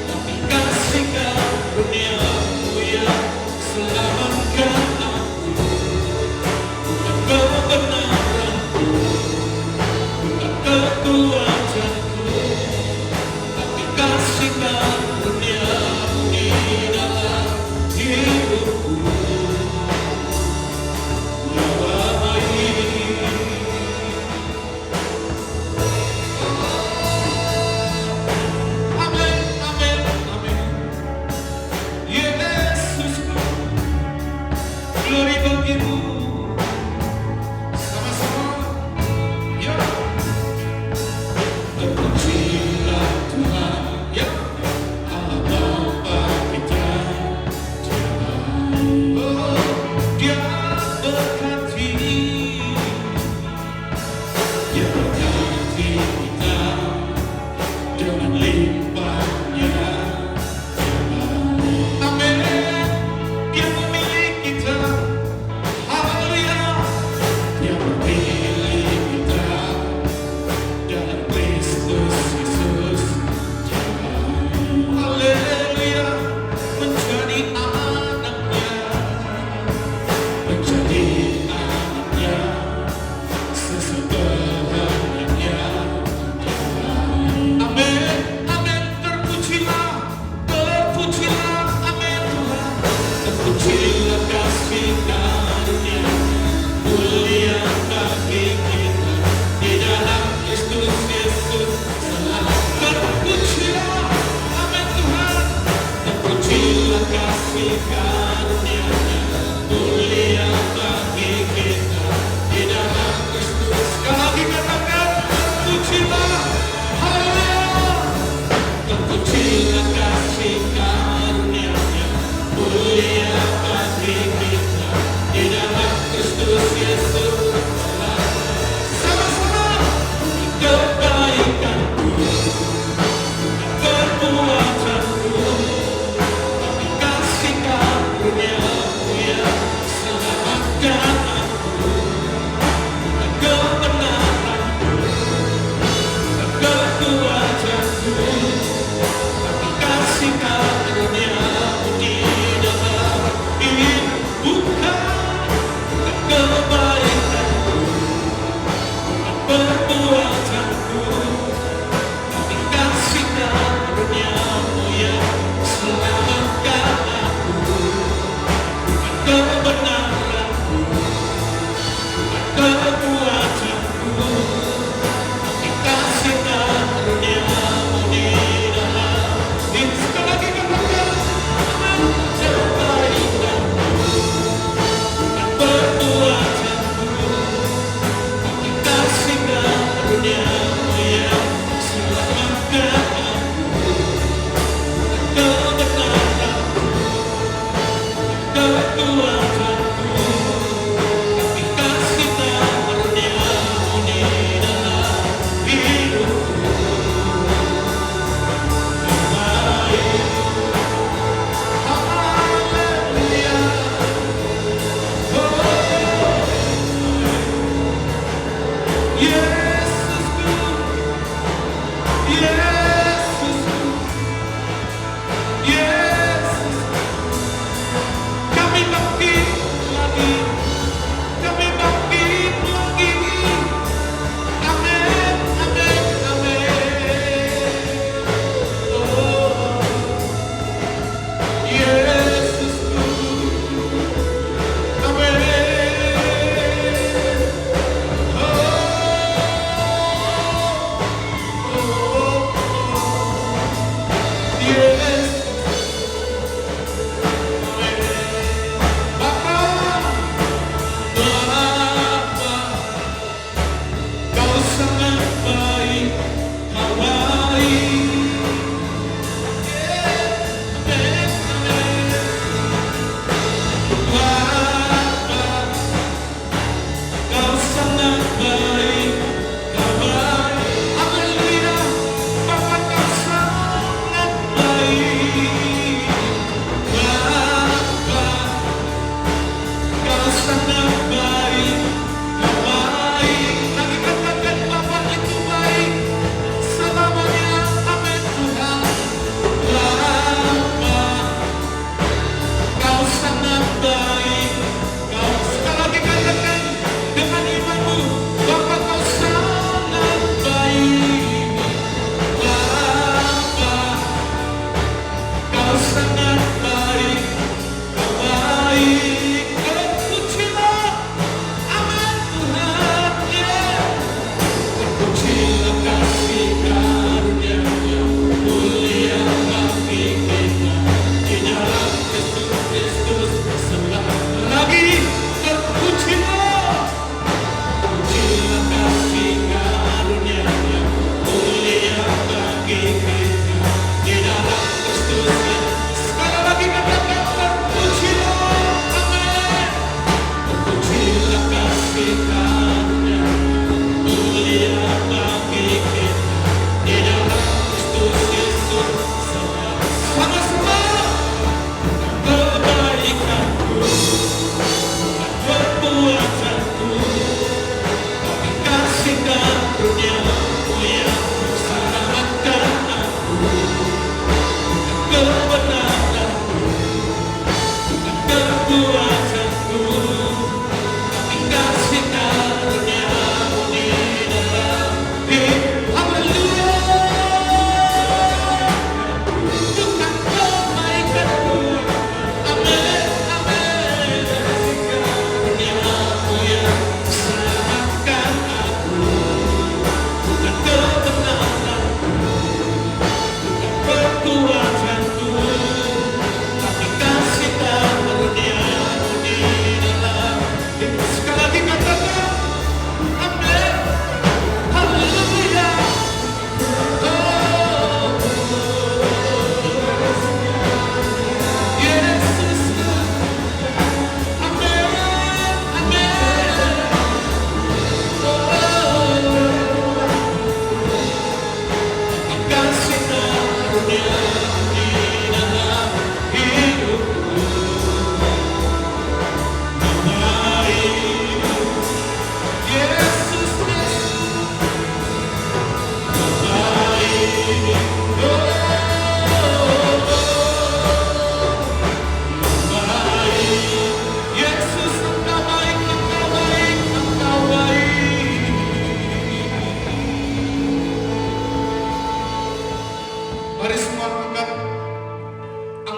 [SPEAKER 3] tapi kasih karunia-Mu yang selamatkan aku. Bukan kebenaranku, bukan kekuatanku, tapi kasih karunia-Mu di dalam hidupku. Amin, amin, amin. Yesus, glory bagi-Mu. Sama-sama, ya. Terpujilah Tuhan, ya. Allah Bapa kita, Dia baik. Oh, Dia berkati, Dia berkati kita dengan limpahnya. Amin. Dia memilih kita. Haleluya. Dia memilih kita dalam Kristus Yesus. Dia baik. Haleluya. Menjadi anaknya, menjadi anaknya sesuai kehendaknya. Amin, amin, terpujilah, terpujilah, amin Tuhan. Terpujilah kasih karunia, mulia bagi kita di dalam Kristus Yesus. Terpujilah, amin Tuhan. Terpujilah kasih karunia-Nya, mulia bagi kita di dalam Kristus. Sekali lagi katakan terpujilah. Haleluya. Terpujilah kasih karunia-Nya, mulia bagi kita di dalam Kristus Yesus. Sama-sama. Kebaikanku, perbuatanku, tapi kasih karunia-Mu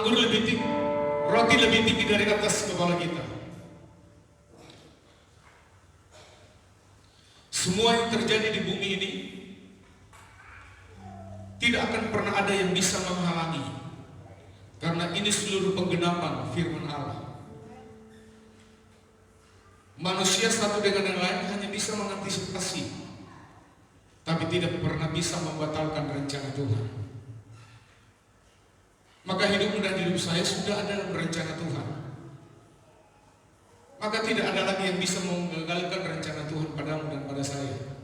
[SPEAKER 3] anggur lebih tinggi, roti lebih tinggi dari atas kepala kita. Semua yang terjadi di bumi ini tidak akan pernah ada yang bisa menghalangi, karena ini seluruh penggenapan firman Allah. Manusia satu dengan yang lain hanya bisa mengantisipasi, tapi tidak pernah bisa membatalkan rencana Tuhan. Maka hidupmu dan hidup saya sudah ada dalam rencana Tuhan. Maka tidak ada lagi yang bisa menggagalkan rencana Tuhan padamu dan pada saya.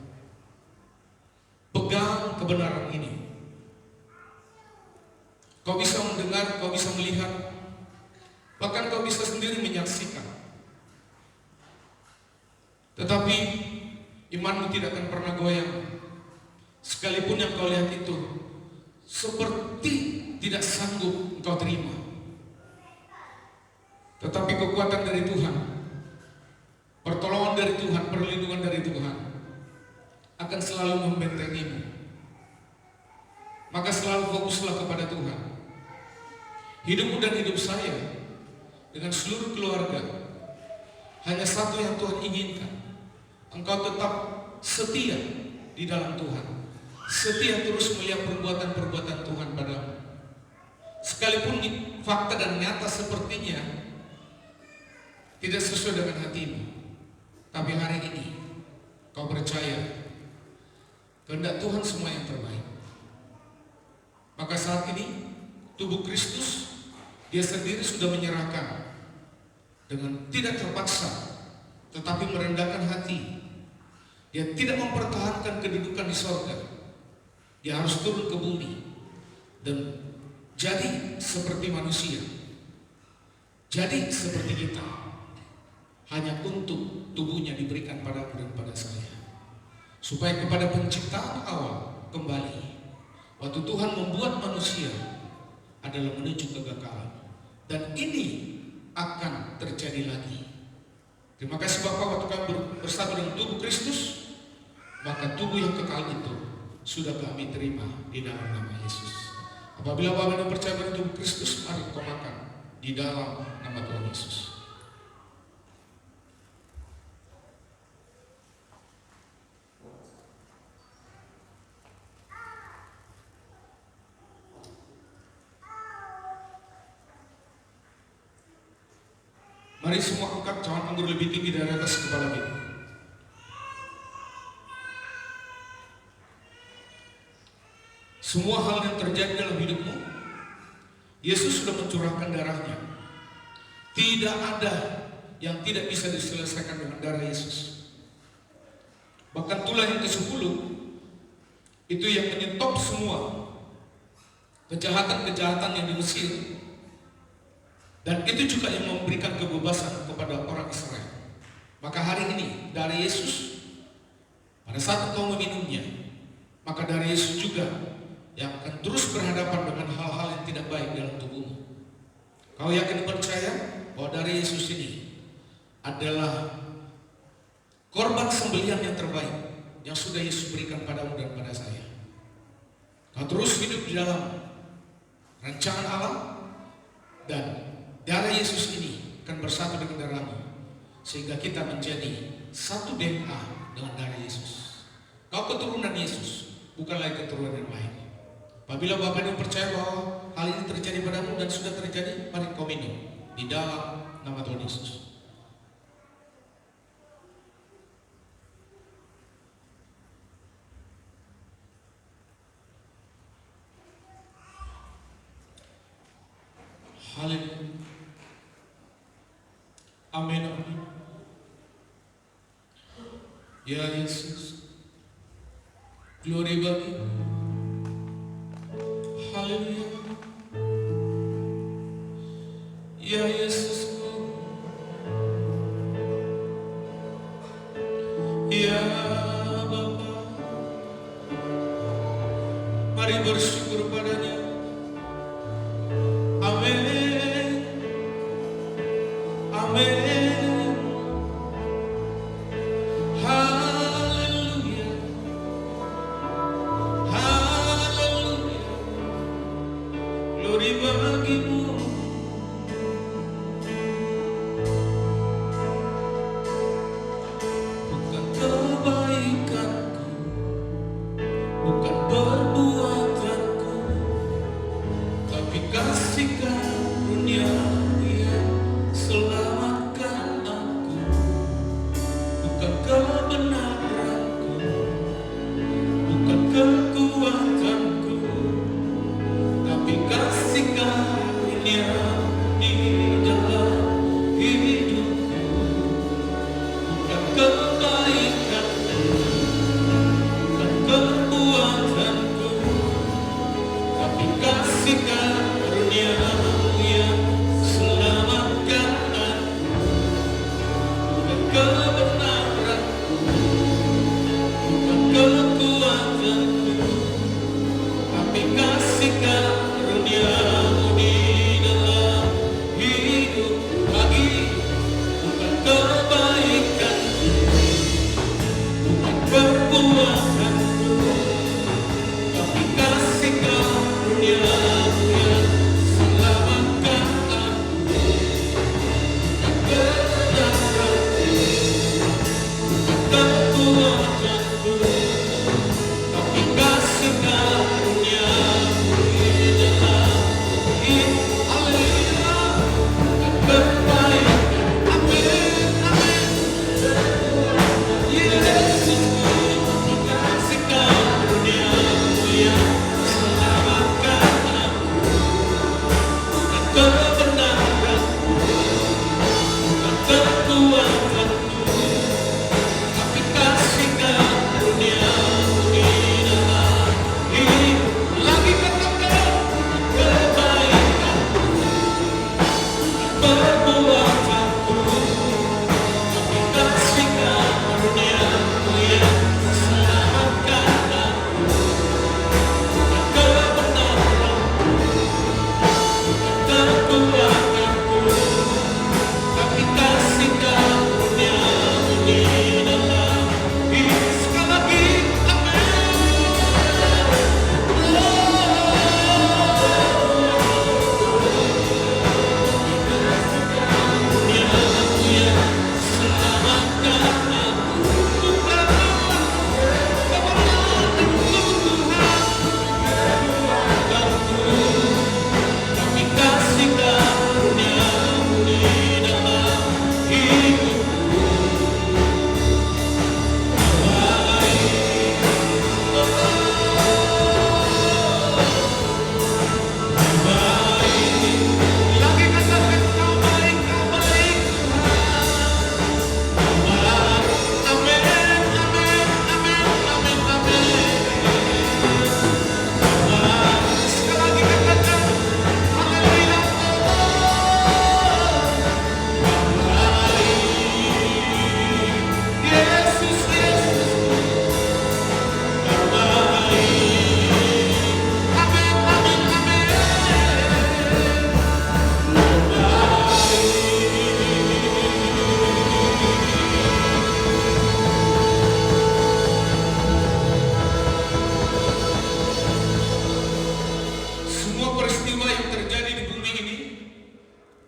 [SPEAKER 3] Pegang kebenaran ini. Kau bisa mendengar, kau bisa melihat, bahkan kau bisa sendiri menyaksikan. Tetapi imanmu tidak akan pernah goyang. Sekalipun yang kau lihat itu seperti tidak sanggup engkau terima. Tetapi kekuatan dari Tuhan, pertolongan dari Tuhan, perlindungan dari Tuhan akan selalu membentengimu. Maka selalu fokuslah kepada Tuhan. Hidupmu dan hidup saya dengan seluruh keluarga hanya satu yang Tuhan inginkan. Engkau tetap setia di dalam Tuhan, setia terus melihat perbuatan-perbuatan Tuhan padamu. Sekalipun fakta dan nyata sepertinya tidak sesuai dengan hatimu, tapi hari ini kau percaya kehendak Tuhan semua yang terbaik. Maka saat ini tubuh Kristus, dia sendiri sudah menyerahkan dengan tidak terpaksa, tetapi merendahkan hati. Dia tidak mempertahankan kedudukan di sorga. Dia harus turun ke bumi dan jadi seperti manusia, jadi seperti kita, hanya untuk tubuhnya diberikan padamu dan pada saya, supaya kepada penciptaan awal kembali. Waktu Tuhan membuat manusia adalah menuju kegagalan, dan ini akan terjadi lagi. Terima kasih Bapa, waktu kami bersatu dengan tubuh Kristus, maka tubuh yang kekal itu sudah kami terima di dalam nama Yesus. Apabila Bapak yang percaya pada tubuh Kristus, mari kau makan di dalam nama Tuhan Yesus. Mari semua angkat cawan anggur lebih tinggi dari atas kepala kita. Semua hal yang terjadi dalam hidupmu, Yesus sudah mencurahkan darahnya. Tidak ada yang tidak bisa diselesaikan dengan darah Yesus. Bahkan tulah yang ke-10 itu yang menyetop semua kejahatan-kejahatan yang di Mesir. Dan itu juga yang memberikan kebebasan kepada orang Israel. Maka hari ini darah Yesus, pada saat engkau meminumnya, maka darah Yesus juga yang akan terus berhadapan dengan hal-hal yang tidak baik dalam tubuhmu. Kau yakin percaya bahwa darah Yesus ini adalah korban sembelihan yang terbaik yang sudah Yesus berikan padamu dan pada saya. Kau terus hidup di dalam rancangan Allah, dan darah Yesus ini akan bersatu dengan darahmu, sehingga kita menjadi satu DNA dengan darah Yesus. Kau keturunan Yesus, bukan lagi keturunan yang lain. Apabila Bapak yang percaya bahwa hal ini terjadi padamu dan sudah terjadi, mari kau minum di dalam nama Tuhan Yesus. Haleluya. Amin, amin. Ya Yesus, glory bagi. Haleluya. Ya Yesus, ya Bapa, mari bersyukur padanya. Amin, amin. Haleluya, haleluya. Glory bagimu.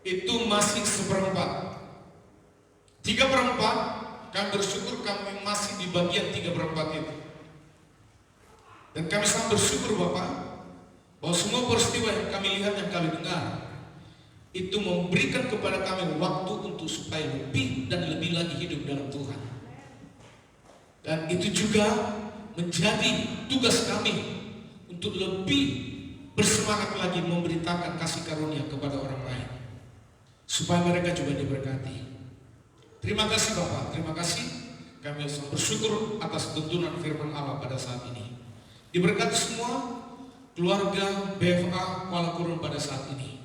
[SPEAKER 3] itu masih seperempat. 3/4, kami bersyukur kami masih di bagian 3/4 itu. Dan kami sangat bersyukur Bapak, bahwa semua peristiwa yang kami lihat, yang kami dengar, itu memberikan kepada kami waktu untuk supaya lebih dan lebih lagi hidup dalam Tuhan. Dan itu juga menjadi tugas kami untuk lebih bersemangat lagi memberitakan kasih karunia kepada orang lain, supaya mereka juga diberkati. Terima kasih Bapak, terima kasih. Kami sangat bersyukur atas tuntunan firman Allah pada saat ini. Diberkati semua keluarga BFA Kuala Kurun pada saat ini.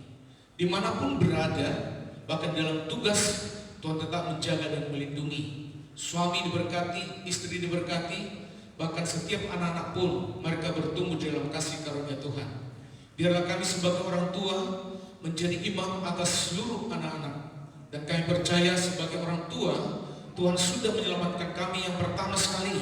[SPEAKER 3] Dimanapun berada, bahkan dalam tugas, Tuhan tetap menjaga dan melindungi. Suami diberkati, istri diberkati, bahkan setiap anak-anak pun mereka bertumbuh dalam kasih karunia Tuhan. Biarlah kami sebagai orang tua menjadi imam atas seluruh anak-anak. Dan kami percaya sebagai orang tua, Tuhan sudah menyelamatkan kami yang pertama sekali.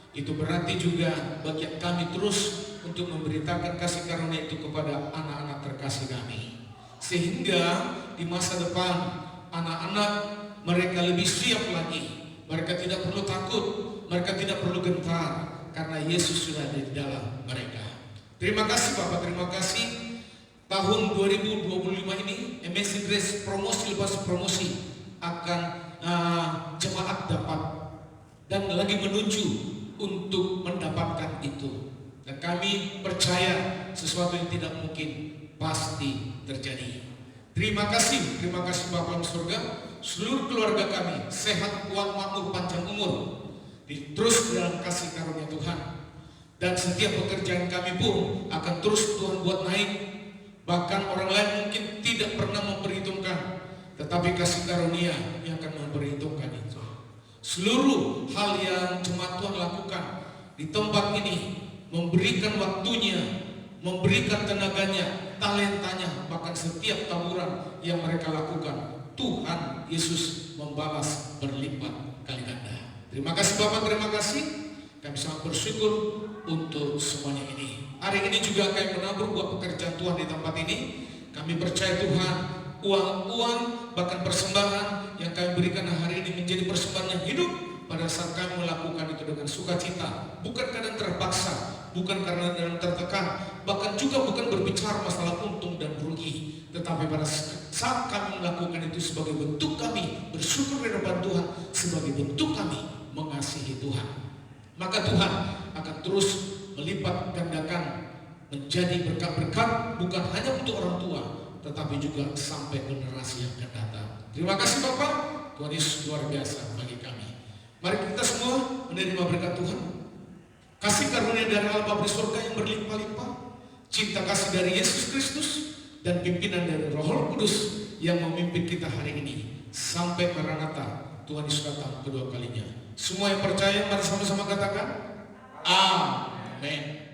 [SPEAKER 3] Itu berarti juga bagi kami terus untuk memberitakan kasih karunia itu kepada anak-anak terkasih kami. Sehingga di masa depan anak-anak mereka lebih siap lagi. Mereka tidak perlu takut, mereka tidak perlu gentar, karena Yesus sudah ada di dalam mereka. Terima kasih Bapak, terima kasih. Tahun 2025 ini Amazing Grace promosi lepas promosi akan jemaat dapat dan lagi menuju untuk mendapatkan itu. Dan kami percaya sesuatu yang tidak mungkin pasti terjadi. Terima kasih Bapa di surga. Seluruh keluarga kami sehat, kuat, makmur, panjang umur, terus dalam kasih karunia Tuhan. Dan setiap pekerjaan kami pun akan terus Tuhan buat naik. Bahkan orang lain mungkin tidak pernah memperhitungkan, tetapi kasih karunia yang akan memperhitungkan itu. Seluruh hal yang jemaat Tuhan lakukan di tempat ini, memberikan waktunya, memberikan tenaganya, talentanya, bahkan setiap taburan yang mereka lakukan, Tuhan Yesus membalas berlipat kali ganda. Terima kasih Bapak, terima kasih. Kami sangat bersyukur untuk semuanya ini. Hari ini juga kami menabur buat pekerjaan Tuhan di tempat ini. Kami percaya Tuhan, uang-uang bahkan persembahan yang kami berikan hari ini menjadi persembahan yang hidup pada saat kami melakukan itu dengan sukacita, bukan karena terpaksa, bukan karena dalam tertekan, bahkan juga bukan berbicara masalah untung dan rugi, tetapi pada saat kami melakukan itu sebagai bentuk kami bersyukur di hadapan Tuhan, sebagai bentuk kami mengasihi Tuhan. Maka Tuhan akan terus melipat gandakan menjadi berkat-berkat bukan hanya untuk orang tua, tetapi juga sampai generasi yang akan datang. Terima kasih Bapak, Tuhan Yesus luar biasa bagi kami. Mari kita semua menerima berkat Tuhan. Kasih karunia dari Allah Bapa di surga yang berlimpah-limpah, cinta kasih dari Yesus Kristus, dan pimpinan dari Roh Kudus yang memimpin kita hari ini sampai Maranatha, Tuhan Yesus datang kedua kalinya. Semua yang percaya mari sama-sama katakan amin.